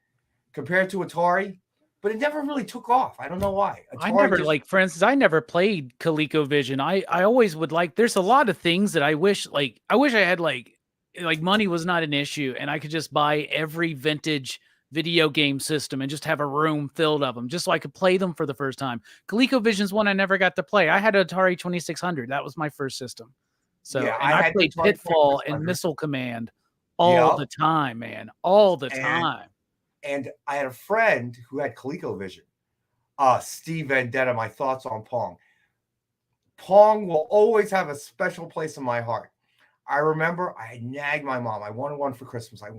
compared to Atari. But it never really took off. I don't know why. For instance, I never played ColecoVision. I always would like, there's a lot of things that I wish I had like money was not an issue and I could just buy every vintage video game system and just have a room filled of them just so I could play them for the first time. ColecoVision's one I never got to play. I had an Atari 2600. That was my first system. So Yeah, and I played Pitfall and Missile Command all the time, man. All the time. And I had a friend who had ColecoVision. Steve Vendetta, my thoughts on Pong. Pong will always have a special place in my heart. I remember I nagged my mom. I wanted one for Christmas. I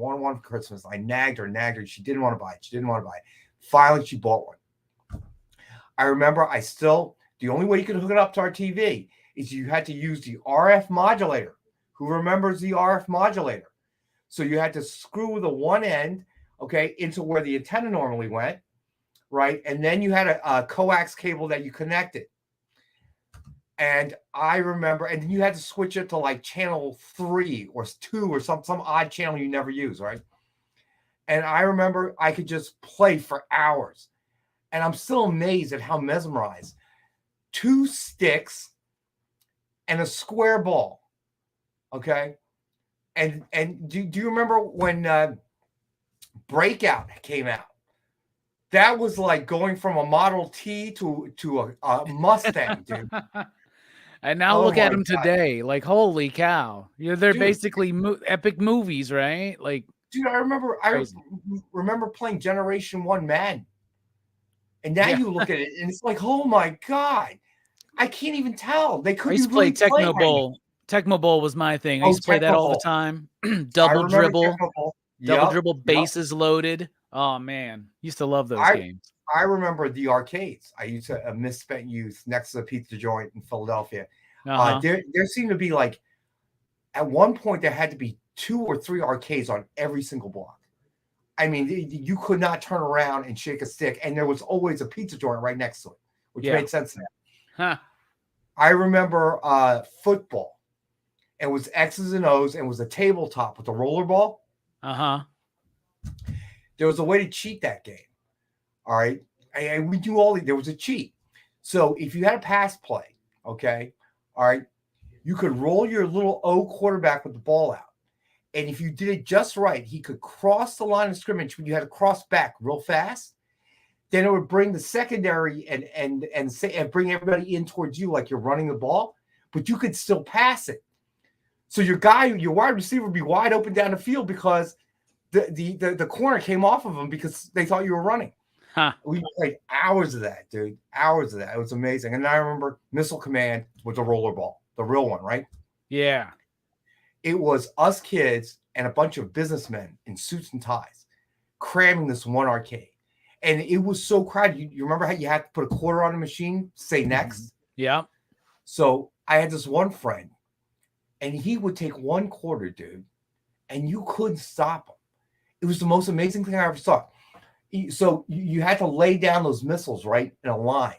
nagged her. She didn't want to buy it. Finally, she bought one. I remember the only way you could hook it up to our TV is you had to use the RF modulator. Who remembers the RF modulator? So you had to screw the one end, okay, into where the antenna normally went, right? And then you had a coax cable that you connected. And I remember, and then you had to switch it to like channel 3 or 2 or some odd channel you never use, right? And I remember I could just play for hours. And I'm still amazed at how mesmerized. 2 sticks and a square ball, okay? And do you remember when Breakout came out? That was like going from a Model T to a Mustang, dude. And now look at them today. Like, holy cow. They're basically epic movies, right? Like, dude, I remember playing Generation 1 Madden. And now you look at it and it's like, oh my God. I can't even tell. They couldn't even play Tecmo Bowl. Tecmo Bowl was my thing. I used to play that all the time. Double dribble. Double dribble, bases loaded. Oh man, used to love those games. I remember the arcades. I used to misspent youth next to the pizza joint in Philadelphia. There seemed to be like, at one point there had to be 2 or 3 arcades on every single block. I mean, you could not turn around and shake a stick, and there was always a pizza joint right next to it, which made sense now. Huh. I remember football. It was X's and O's, and it was a tabletop with a roller ball. There was a way to cheat that game. All right. And we do there was a cheat. So if you had a pass play, okay, all right, you could roll your little O quarterback with the ball out. And if you did it just right, he could cross the line of scrimmage when you had to cross back real fast. Then it would bring the secondary and bring everybody in towards you like you're running the ball, but you could still pass it. So your wide receiver would be wide open down the field because the corner came off of him because they thought you were running. We played hours of that, dude. Hours of that. It was amazing. And I remember Missile Command with the roller ball, the real one, right? Yeah. It was us kids and a bunch of businessmen in suits and ties cramming this one arcade. And it was so crowded. You remember how you had to put a quarter on the machine, say next? Yeah. So I had this one friend, and he would take one quarter, dude, and you couldn't stop him. It was the most amazing thing I ever saw. So you had to lay down those missiles, right, in a line.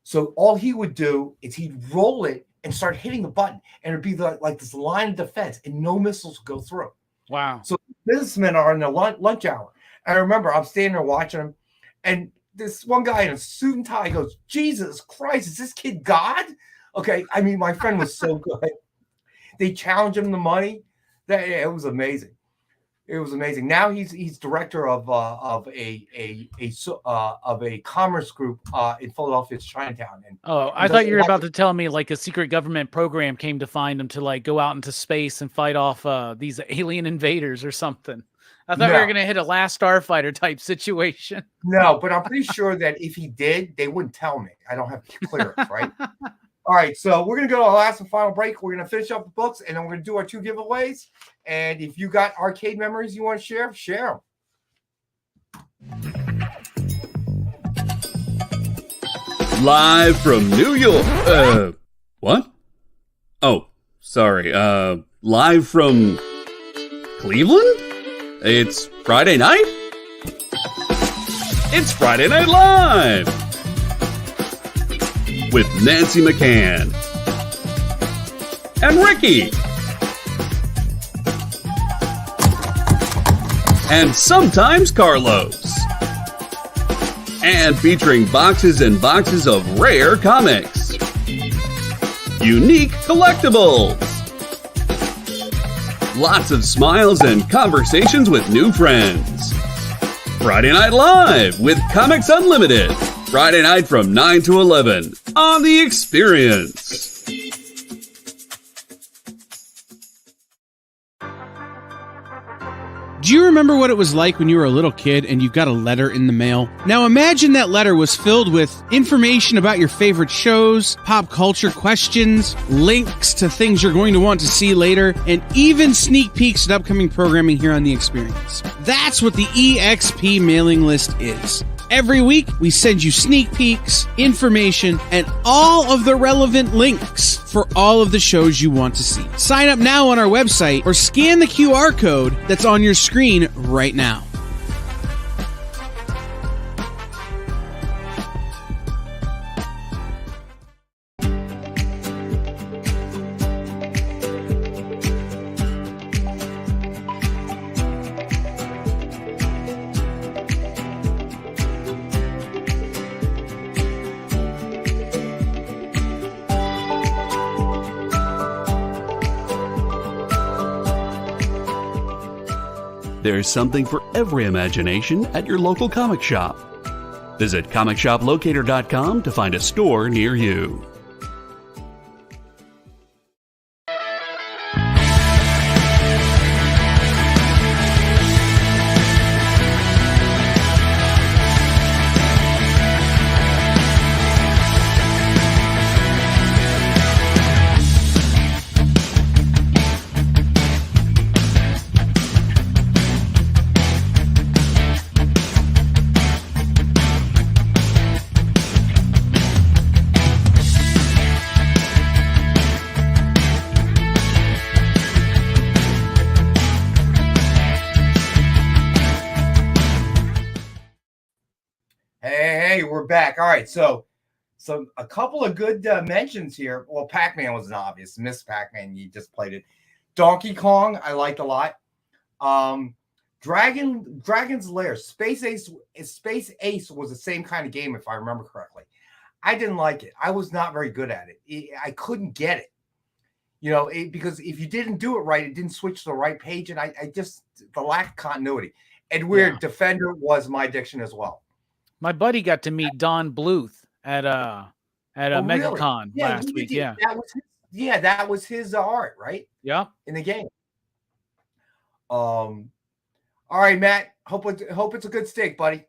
So all he would do is he'd roll it and start hitting the button, and it'd be like this line of defense, and no missiles would go through. Wow. So businessmen are in their lunch hour. And I remember I'm standing there watching them, and this one guy in a suit and tie goes, Jesus Christ, is this kid God? Okay, I mean, my friend was so good. They challenged him the money. It was amazing. It was amazing. Now he's director of a commerce group in Philadelphia's Chinatown. And I thought you were about to tell me like a secret government program came to find him to like go out into space and fight off these alien invaders or something. I thought we were going to hit a Last Starfighter type situation. No, but I'm pretty sure that if he did, they wouldn't tell me. I don't have clearance, right? All right, so we're going to go to our last and final break. We're going to finish up the books, and then we're going to do our 2 giveaways. And if you got arcade memories you want to share them. Live from New York. What? Oh, sorry. Live from Cleveland? It's Friday night? It's Friday Night Live! With Nancy McCann. And Ricky. and sometimes Carlos. And featuring boxes and boxes of rare comics. Unique collectibles. Lots of smiles and conversations with new friends. Friday Night Live with Comics Unlimited. Friday night from 9 to 11 on The Experience. Do you remember what it was like when you were a little kid and you got a letter in the mail? Now imagine that letter was filled with information about your favorite shows, pop culture questions, links to things you're going to want to see later, and even sneak peeks at upcoming programming here on The Experience. That's what the EXP mailing list is. Every week, we send you sneak peeks, information, and all of the relevant links for all of the shows you want to see. Sign up now on our website or scan the QR code that's on your screen right now. There's something for every imagination at your local comic shop. Visit comicshoplocator.com to find a store near you. Hey, we're back. All right, so a couple of good mentions here. Well, Pac-Man was an obvious. Miss Pac-Man, you just played it. Donkey Kong, I liked a lot. Dragon's Lair, Space Ace was the same kind of game, if I remember correctly. I didn't like it. I was not very good at it. I couldn't get it. You know, because if you didn't do it right, it didn't switch to the right page, and I just the lack of continuity. And Weird Defender was my addiction as well. My buddy got to meet Don Bluth at a MegaCon last week. Yeah, that was his art, right? Yeah, in the game. All right, Matt. Hope it's a good steak, buddy.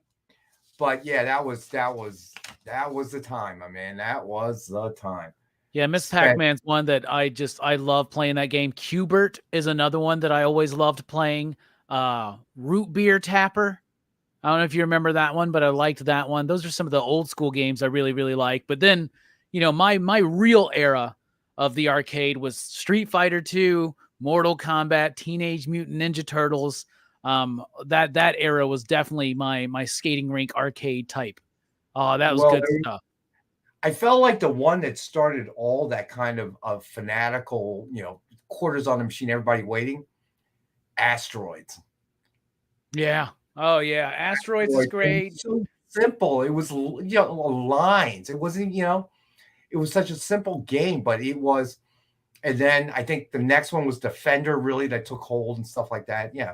But yeah, that was the time, my man. That was the time. Yeah, Miss Pac-Man's one that I love playing that game. Q*bert is another one that I always loved playing. Root Beer Tapper. I don't know if you remember that one, but I liked that one. Those are some of the old school games I really, really like. But then, you know, my real era of the arcade was Street Fighter 2, Mortal Kombat, Teenage Mutant Ninja Turtles. That era was definitely my skating rink arcade type. Oh, that was good stuff. I felt like the one that started all that kind of fanatical, you know, quarters on the machine, everybody waiting. Asteroids. Yeah. Oh yeah, Asteroids is great. So simple. It was, you know, lines. It wasn't, you know, it was such a simple game, but it was. And then I think the next one was Defender, really, that took hold and stuff like that. Yeah,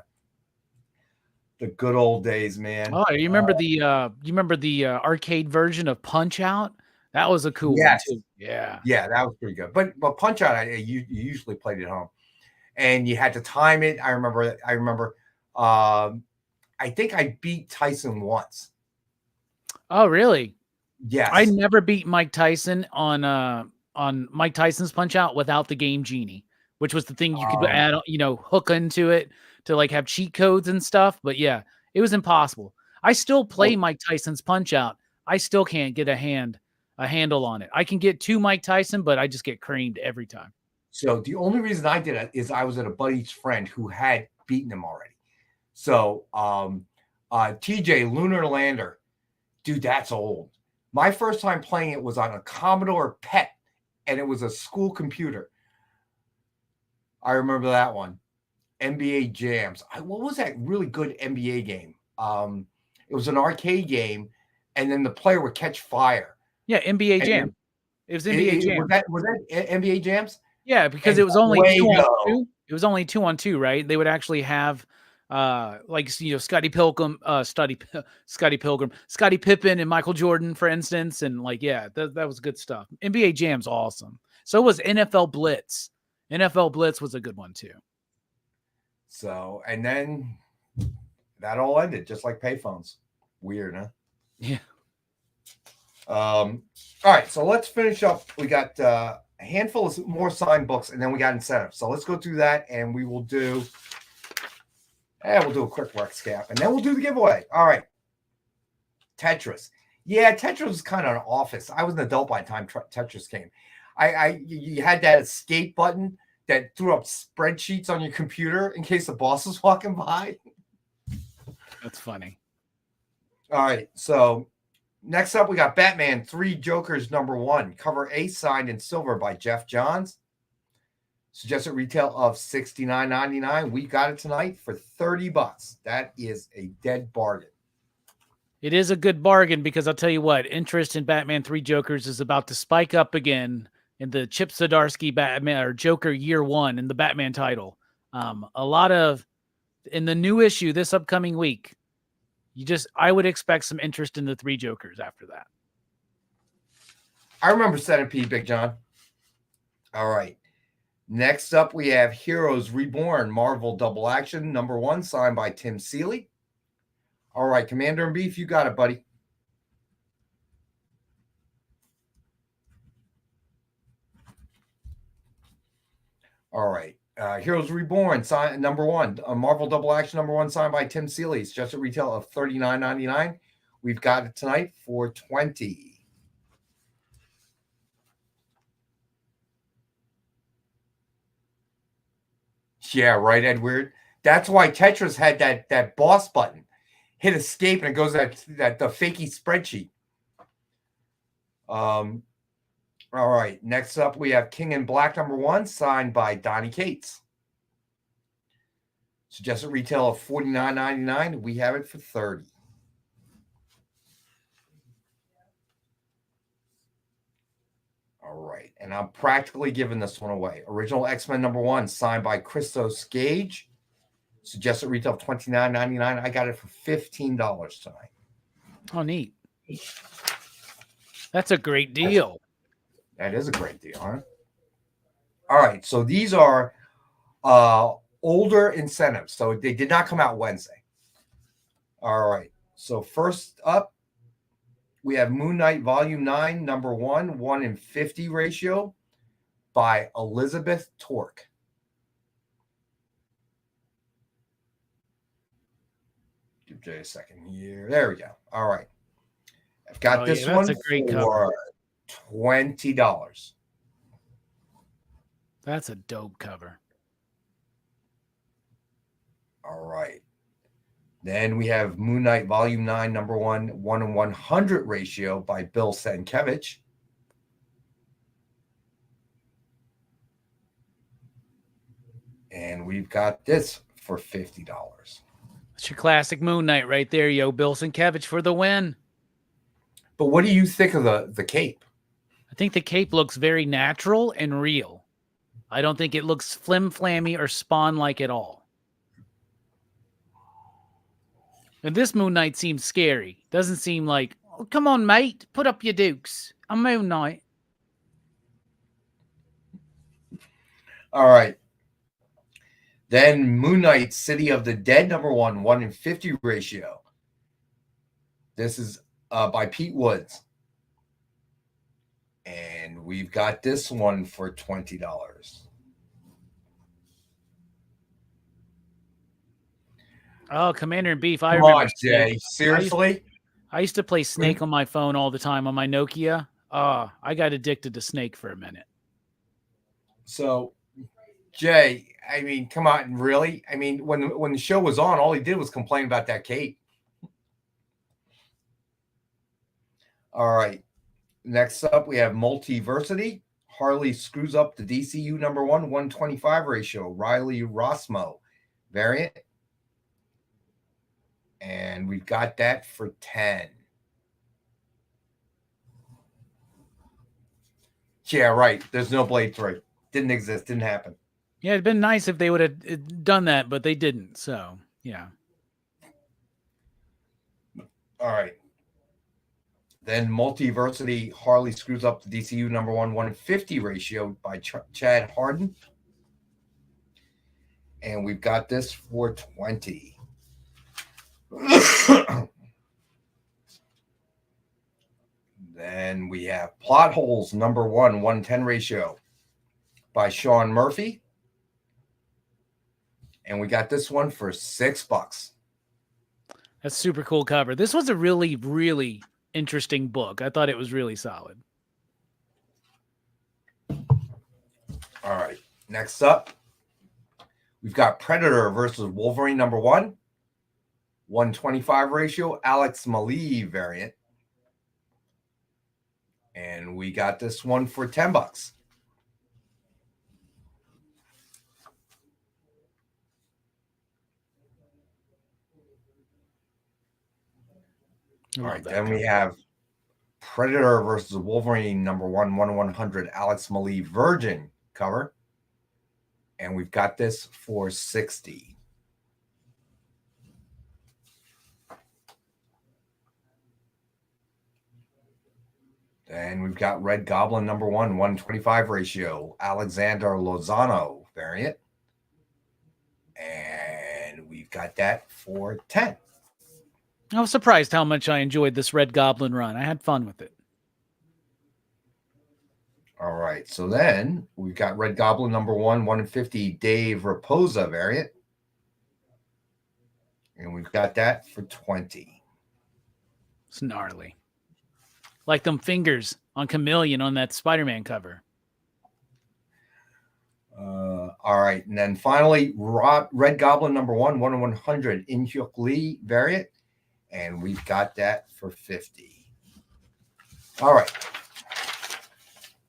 the good old days, man. Oh, you remember the arcade version of Punch Out? That was a cool one too. Yeah, that was pretty good. But Punch Out, you usually played at home, and you had to time it. I remember. I think I beat Tyson once. Oh, really? Yes. I never beat Mike Tyson on Mike Tyson's Punch Out without the Game Genie, which was the thing you could add, you know, hook into it to like have cheat codes and stuff. But yeah, it was impossible. I still play Mike Tyson's Punch Out. I still can't get a handle on it. I can get to Mike Tyson, but I just get creamed every time. So the only reason I did it is I was at a buddy's friend who had beaten him already. So TJ, Lunar Lander, dude, that's old. My first time playing it was on a Commodore PET, and it was a school computer. I remember that one. NBA Jams. What was that really good NBA game? It was an arcade game, and then the player would catch fire. Yeah, NBA Jam. It was NBA Jam. Was that NBA Jams? Yeah, because And it was only Fuego. 2-on-2. It was only 2-on-2, right? They would actually have Scottie Pilgrim, Scottie Pippen and Michael Jordan, for instance. And that was good stuff. NBA Jam's awesome. So was NFL Blitz. NFL Blitz was a good one too. So, and then that all ended just like payphones. Weird, huh? Yeah. All right, so let's finish up. We got a handful of more signed books, and then we got incentives. So let's go through that, and we will do. We'll do a quick recap, and then we'll do the giveaway. All right. Tetris. Yeah, Tetris was kind of an office. I was an adult by the time Tetris came. You had that escape button that threw up spreadsheets on your computer in case the boss was walking by. That's funny. All right, so next up, we got Batman 3 Jokers #1. Cover A signed in silver by Jeff Johns. Suggested retail of $69.99. We got it tonight for $30. That is a dead bargain. It is a good bargain because I'll tell you what, interest in Batman 3 Jokers is about to spike up again in the Chip Zdarsky Batman or Joker Year 1 in the Batman title. A lot of in the new issue this upcoming week. I would expect some interest in the 3 Jokers after that. I remember Centipede, Big John. All right. Next up, we have Heroes Reborn Marvel Double Action #1 signed by Tim Seeley. All right, Commander in Beef, you got it, buddy. All right. Heroes Reborn, sign #1, Marvel Double Action #1 signed by Tim Seeley. It's just a retail of $39.99. We've got it tonight for $20. Yeah, right, Edward. That's why Tetris had that boss button. Hit escape and it goes that the fakey spreadsheet. All right. Next up, we have King in Black #1 signed by Donnie Cates. Suggested retail of $49.99. We have it for $30. All right. And I'm practically giving this one away. Original X-Men #1 signed by Christos Gage. Suggested retail of $29.99. I got it for $15 tonight. Oh, neat. That's a great deal. That is a great deal, huh? All right. So these are older incentives. So they did not come out Wednesday. All right. So first up, we have Moon Knight Volume 9, #1, 1:50 ratio by Elizabeth Torque. Give Jay a second here. There we go. All right. I've got this one a great for cover. $20. That's a dope cover. All right. Then we have Moon Knight Volume 9, #1, 1:100 ratio by Bill Sienkiewicz. And we've got this for $50. That's your classic Moon Knight right there, yo. Bill Sienkiewicz for the win. But what do you think of the cape? I think the cape looks very natural and real. I don't think it looks flim-flammy or Spawn-like at all. And this Moon Knight seems scary. Doesn't seem like, oh, come on, mate, put up your dukes. I'm Moon Knight. All right. Then Moon Knight City of the Dead #1, 1:50 ratio. This is by Pete Woods. And we've got this one for $20. Oh, Commander in Beef. I Come remember. on, Jay. Seriously? I used to play Snake on my phone all the time on my Nokia. I got addicted to Snake for a minute. So, Jay, I mean, come on, really? I mean, when the show was on, all he did was complain about that cape. All right. Next up, we have Multiversity. Harley screws up the DCU #1, 1:25 ratio. Riley Rossmo. variant. And we've got that for 10. Yeah, right. There's no Blade 3. Didn't exist. Didn't happen. Yeah, it'd been nice if they would have done that, but they didn't. So, yeah. All right. Then Multiversity Harley screws up the DCU number 1/150 ratio by Chad Harden. And we've got this for 20. Then we have Plot Holes number 1/110 ratio by Sean Murphy. And we got this one for $6. That's super cool cover. This was a really, really interesting book. I thought it was really solid. All right. Next up, we've got Predator versus Wolverine number 1/125 ratio, Alex Maleev variant. And we got this one for $10. All right, then we have Predator versus Wolverine number 1/100 Alex Maleev Virgin cover. And we've got this for $60. Then we've got Red Goblin number 1/125 ratio, Alexander Lozano variant. And we've got that for 10. I was surprised how much I enjoyed this Red Goblin run. I had fun with it. All right. So then we've got Red Goblin number 1/150 Dave Raposa variant. And we've got that for 20. It's gnarly. Like them fingers on Chameleon on that Spider-Man cover. All right. And then finally, Red Goblin number 1/100 In-Hyuk Lee variant. And we've got that for 50. All right.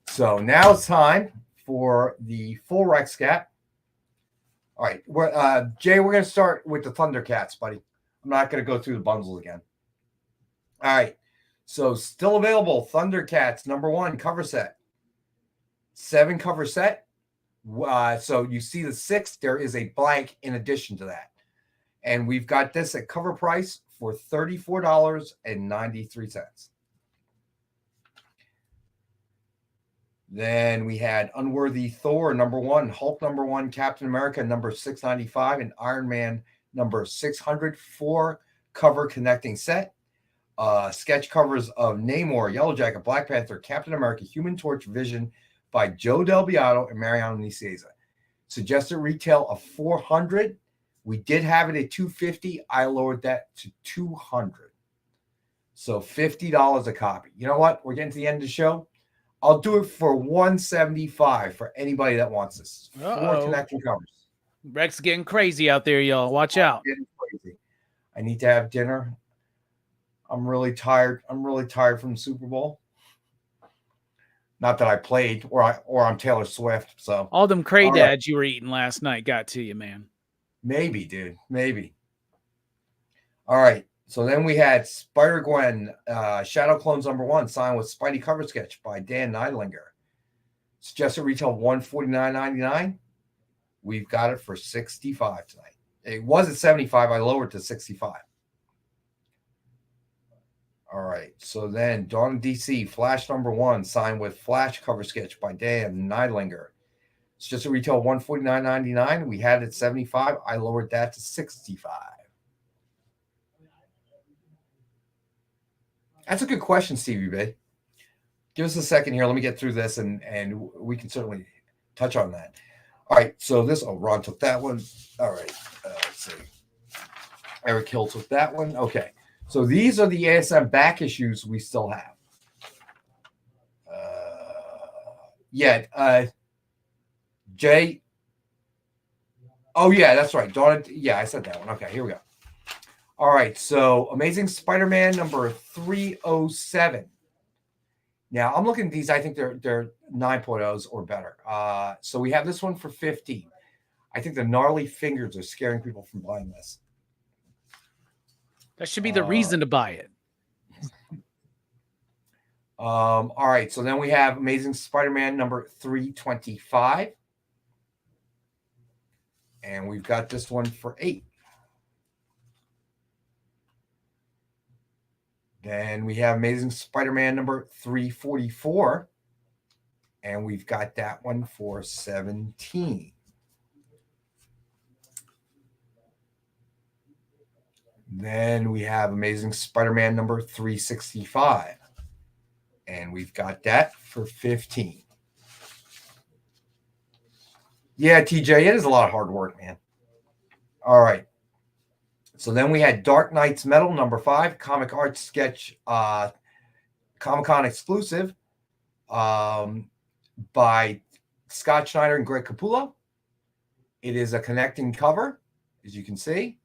So now it's time for the full Rex Cap. All right. Jay, we're going to start with the Thundercats, buddy. I'm not going to go through the bundles again. All right. So still available, Thundercats number 1 cover set. 7 cover set. So you see the 6, there is a blank in addition to that. And we've got this at cover price for $34.93. Then we had Unworthy Thor number 1, Hulk number 1, Captain America number 695, and Iron Man number 600, 4 cover connecting set. Sketch covers of Namor, Yellow Jacket, Black Panther, Captain America, Human Torch, Vision by Joe Del Beato and Mariano Nicieza. Suggested retail of $400. We did have it at $250. I lowered that to $200. So $50 a copy. You know what? We're getting to the end of the show. I'll do it for $175 for anybody that wants this. 4 connecting covers. Rex is getting crazy out there, y'all. Watch out. Getting crazy. I need to have dinner. I'm really tired. I'm really tired from the Super Bowl. Not that I played, or I'm Taylor Swift. So all them cray dads you were eating last night got to you, man. Maybe, dude. Maybe. All right. So then we had Spider-Gwen, Shadow Clones number 1, signed with Spidey cover sketch by Dan Neidlinger. Suggested retail $149.99. We've got it for $65 tonight. It was at $75. I lowered to $65. All right. So then Dawn of DC, Flash number 1, signed with Flash cover sketch by Dan Neidlinger. It's just a retail $149.99. We had it at $75. I lowered that to $65. That's a good question, Stevie B. Give us a second here. Let me get through this, and we can certainly touch on that. All right. So this, Ron took that one. All right. Let's see. Eric Hill took that one. Okay. So these are the ASM back issues we still have. Jay. Oh, yeah, that's right. I said that one. Okay, here we go. All right, so Amazing Spider-Man number 307. Now, I'm looking at these. I think they're 9.0s or better. So we have this one for $15. I think the gnarly fingers are scaring people from buying this. That should be the reason to buy it. All right, so then we have Amazing Spider-Man number 325. And we've got this one for 8. Then we have Amazing Spider-Man number 344. And we've got that one for 17. Then we have Amazing Spider-Man number 365. And we've got that for 15. Yeah, TJ, it is a lot of hard work, man. All right. So then we had Dark Knight's Metal number 5, comic art sketch, Comic-Con exclusive by Scott Schneider and Greg Capullo. It is a connecting cover, as you can see.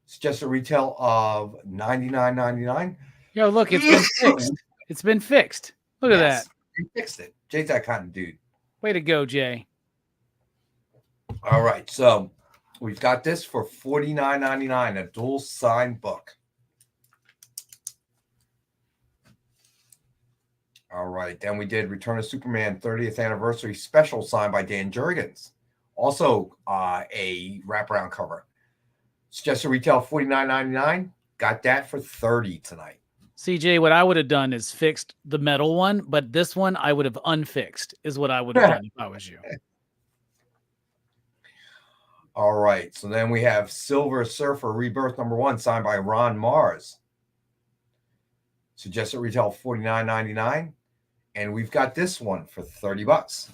It's just a retail of $99.99. Yo, look, it's been fixed. It's been fixed. Look at that. He fixed it. Jay's that kind of dude. Way to go, Jay. All right, so we've got this for $49.99, a dual signed book. All right, then we did Return of Superman 30th Anniversary Special signed by Dan Jurgens. Also a wraparound cover. It's just a retail $49.99. Got that for $30 tonight. CJ, what I would have done is fixed the metal one, but this one I would have unfixed, is what I would have done if I was you. All right, so then we have Silver Surfer Rebirth number 1 signed by Ron Mars. Suggested retail $49.99. And we've got this one for $30.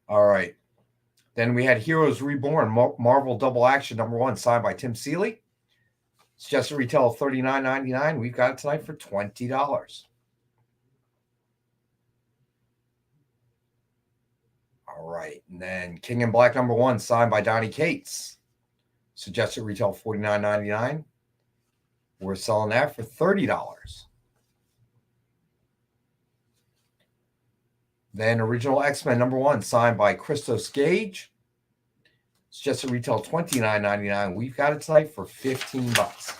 All right. Then we had Heroes Reborn Marvel Double Action number 1 signed by Tim Seeley. Suggested retail of $39.99. We've got it tonight for $20. All right. And then King in Black number 1 signed by Donnie Cates. Suggested retail $49.99. We're selling that for $30. Then Original X-Men number 1 signed by Christos Gage. Suggested retail $29.99. We've got it tonight for $15.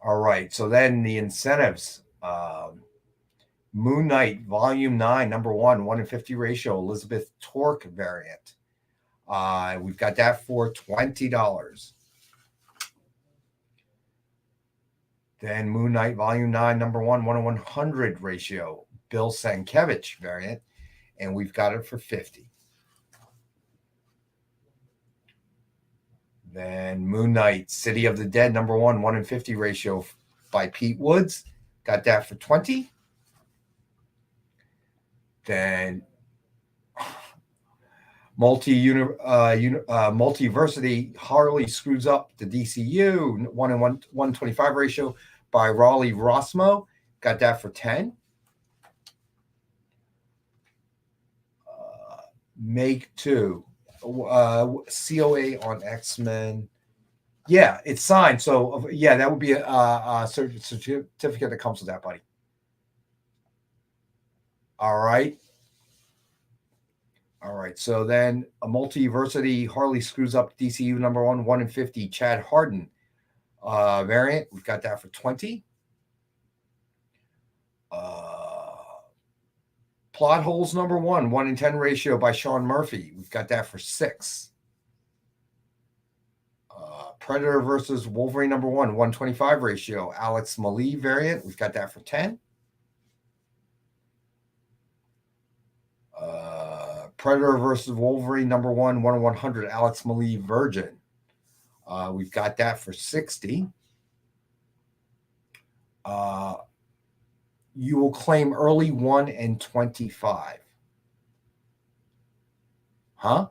All right. So then the incentives. Moon Knight Volume 9, number 1, 1 in 50 ratio, Elizabeth Torque variant. We've got that for $20. Then Moon Knight Volume 9, number 1, 1 in 100 ratio, Bill Sienkiewicz variant. And we've got it for $50. Then Moon Knight City of the Dead, number 1, 1 in 50 ratio by Pete Woods. Got that for $20. Then Multiversity Harley Screws Up the DCU 1 in 125 ratio by Raleigh Rossmo. Got that for $10. Make 2 COA on X-Men. Yeah, it's signed. So yeah, that would be a certificate that comes with that, buddy. All right. All right. So then a Multiversity Harley Screws Up DCU number 1, 1 in 50 Chad Harden variant. We've got that for $20. Plot Holes number 1, 1 in 10 ratio by Sean Murphy. We've got that for $6. Predator versus Wolverine number 1, 125 ratio, Alex Malee variant. We've got that for $10. Predator versus Wolverine number 1, 1 in 100, Alex Malee Virgin. We've got that for $60. You will claim early 1 in 25. Huh?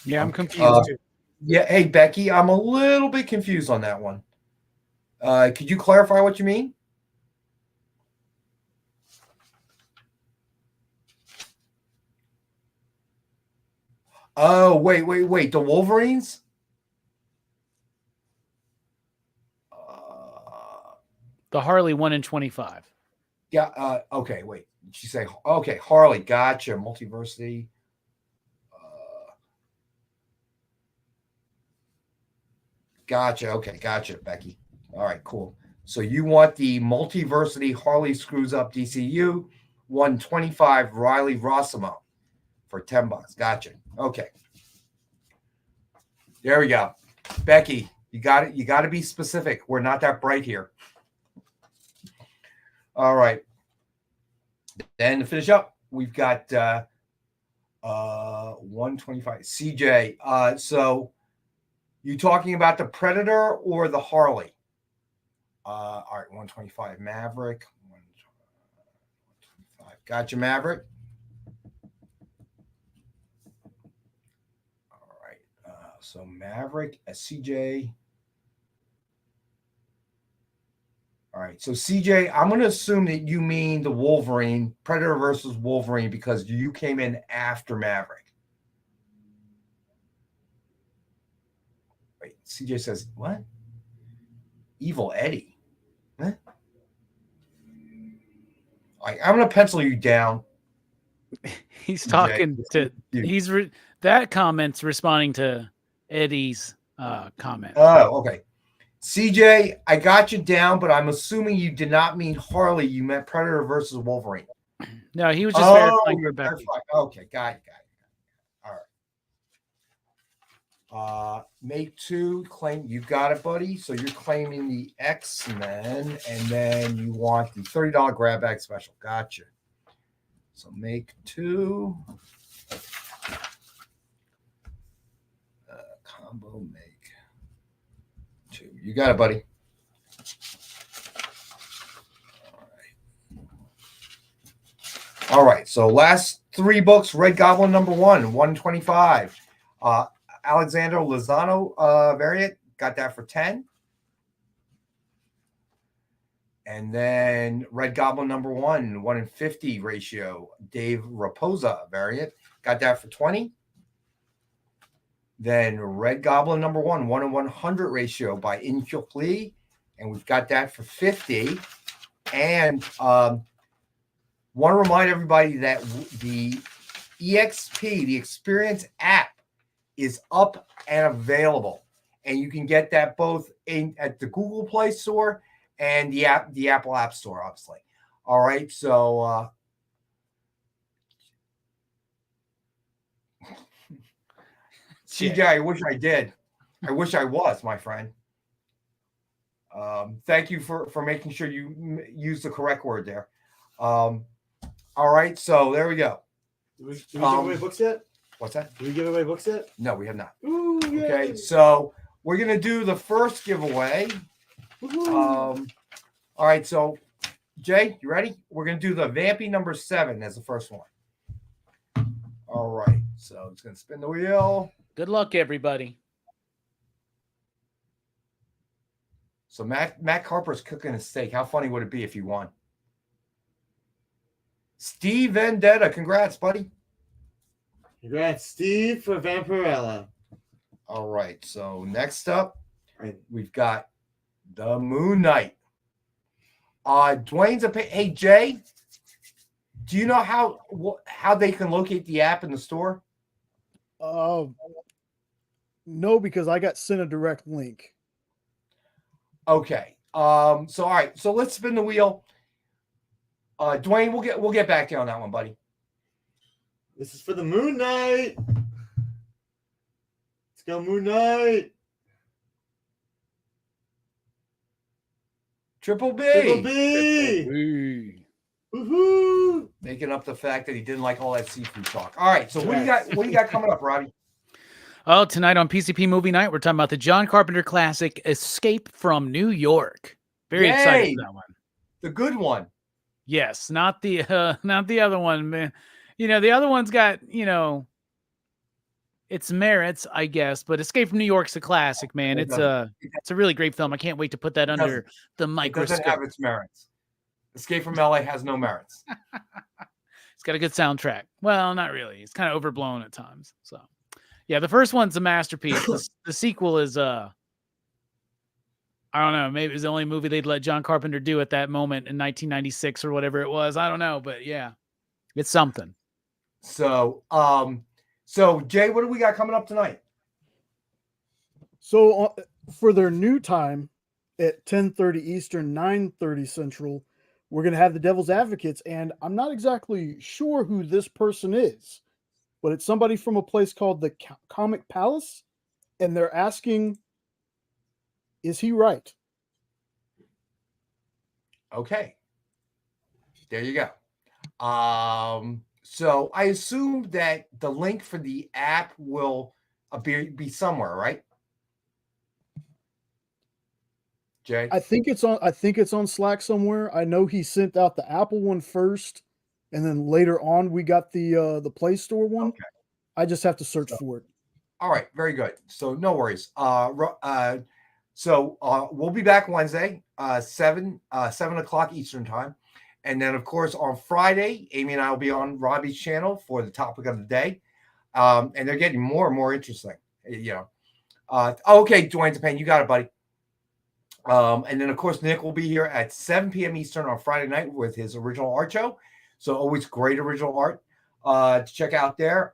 Yeah, I'm confused too. Yeah, hey, Becky, I'm a little bit confused on that one. Could you clarify what you mean? Oh, wait. The Wolverines? The Harley 1 in 25. Yeah. Okay, wait. Did she say, okay, Harley, gotcha. Multiversity. Gotcha. Okay, gotcha, Becky. All right, cool. So you want the Multiversity Harley Screws Up DCU 125 Riley Rossimo for $10. Gotcha. Okay. There we go. Becky, you got it. You got to be specific. We're not that bright here. All right. Then to finish up, we've got 125 CJ. So you talking about the Predator or the Harley? All right, 125 Maverick. 125. Gotcha, Maverick. All right. So Maverick, CJ. All right. So CJ, I'm going to assume that you mean the Wolverine, Predator versus Wolverine, because you came in after Maverick. Wait, CJ says, what? Evil Eddie. Huh? All right, I'm going to pencil you down. He's talking to that comment's responding to Eddie's comment. Oh, okay. CJ, I got you down, but I'm assuming you did not mean Harley. You meant Predator versus Wolverine. No, he was just verifying for Becky. Okay, got it. All right. Make 2 claim. You got it, buddy. So you're claiming the X-Men, and then you want the $30 grab bag special. Gotcha. So make 2. Combo make 2. You got it, buddy. All right. So last 3 books, Red Goblin number 1, 125. Alexander Lozano variant, got that for 10. And then Red Goblin number 1, 1 in 50 ratio, Dave Raposa variant, got that for 20. Then Red Goblin number 1, 1 in 100 ratio by In-Hyuk Lee, and we've got that for 50. And want to remind everybody that the EXP, the Experience app, is up and available, and you can get that both at the Google Play Store and the Apple App Store, obviously. All right, so CJ, I wish I did. I wish I was, my friend. Thank you for making sure you use the correct word there. All right, so there we go. Did we give away books yet? What's that? Did we give away books yet? No, we have not. Ooh, okay, so we're going to do the first giveaway. All right, so Jay, you ready? We're going to do the Vampy number 7 as the first one. All right, so it's going to spin the wheel. Good luck, everybody. So Matt Carper's cooking a steak. How funny would it be if he won? Steve Vendetta, congrats, buddy. Congrats, Steve, for Vampirella. All right, so next up, we've got the Moon Knight. Dwayne's hey, Jay, do you know how they can locate the app in the store? No, because I got sent a direct link. Okay. So all right, so let's spin the wheel. Dwayne, we'll get back to you on that one, buddy. This is for the Moon Knight. Let's go, Moon Knight. Triple B. Triple B. Woohoo! Making up the fact that he didn't like all that seafood talk. All right, so what do you got coming up, Robbie? Oh, tonight on PCP Movie Night, we're talking about the John Carpenter classic Escape from New York. Very excited for that one. The good one. Yes, not the other one, man. You know, the other one's got, its merits, I guess, but Escape from New York's a classic, man. It's a really great film. I can't wait to put that under the microscope. It doesn't have its merits. Escape from LA has no merits. It's got a good soundtrack. Well, not really. It's kind of overblown at times. So, Yeah, the first one's a masterpiece. The sequel is I don't know. Maybe it was the only movie they'd let John Carpenter do at that moment in 1996 or whatever it was. I don't know, but yeah, it's something. So, Jay, what do we got coming up tonight? So for their new time at 10:30 Eastern, 9:30 Central, we're going to have the Devil's Advocates, and I'm not exactly sure who this person is, but it's somebody from a place called the Comic Palace, and they're asking, is he right? Okay. There you go. So I assume that the link for the app will be somewhere, right? Jay? I think it's on Slack somewhere. I know he sent out the Apple one first, and then later on we got the Play Store one. Okay. I just have to search for it. All right, very good. So no worries. So we'll be back Wednesday, 7 o'clock Eastern time. And then, of course, on Friday, Amy and I will be on Robbie's channel for the topic of the day. And they're getting more and more interesting. Okay, Dwayne DePayne, you got it, buddy. And then, of course, Nick will be here at 7 p.m. Eastern on Friday night with his original art show. So always great original art to check out there.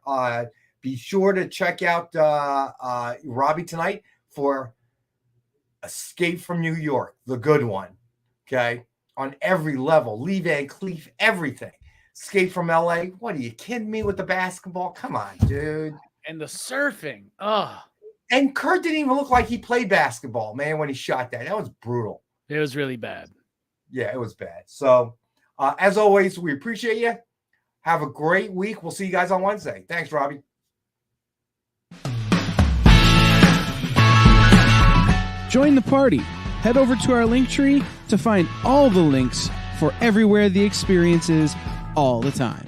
Be sure to check out Robbie tonight for Escape from New York, the good one. Okay. On every level, Lee Van Cleef, everything. Escape from LA. What are you kidding me with the basketball? Come on, dude. And the surfing. Oh. And Kurt didn't even look like he played basketball, man, when he shot that. That was brutal. It was really bad. Yeah, it was bad. So, as always, we appreciate you. Have a great week. We'll see you guys on Wednesday. Thanks, Robbie. Join the party. Head over to our link tree to find all the links for everywhere the experience is all the time.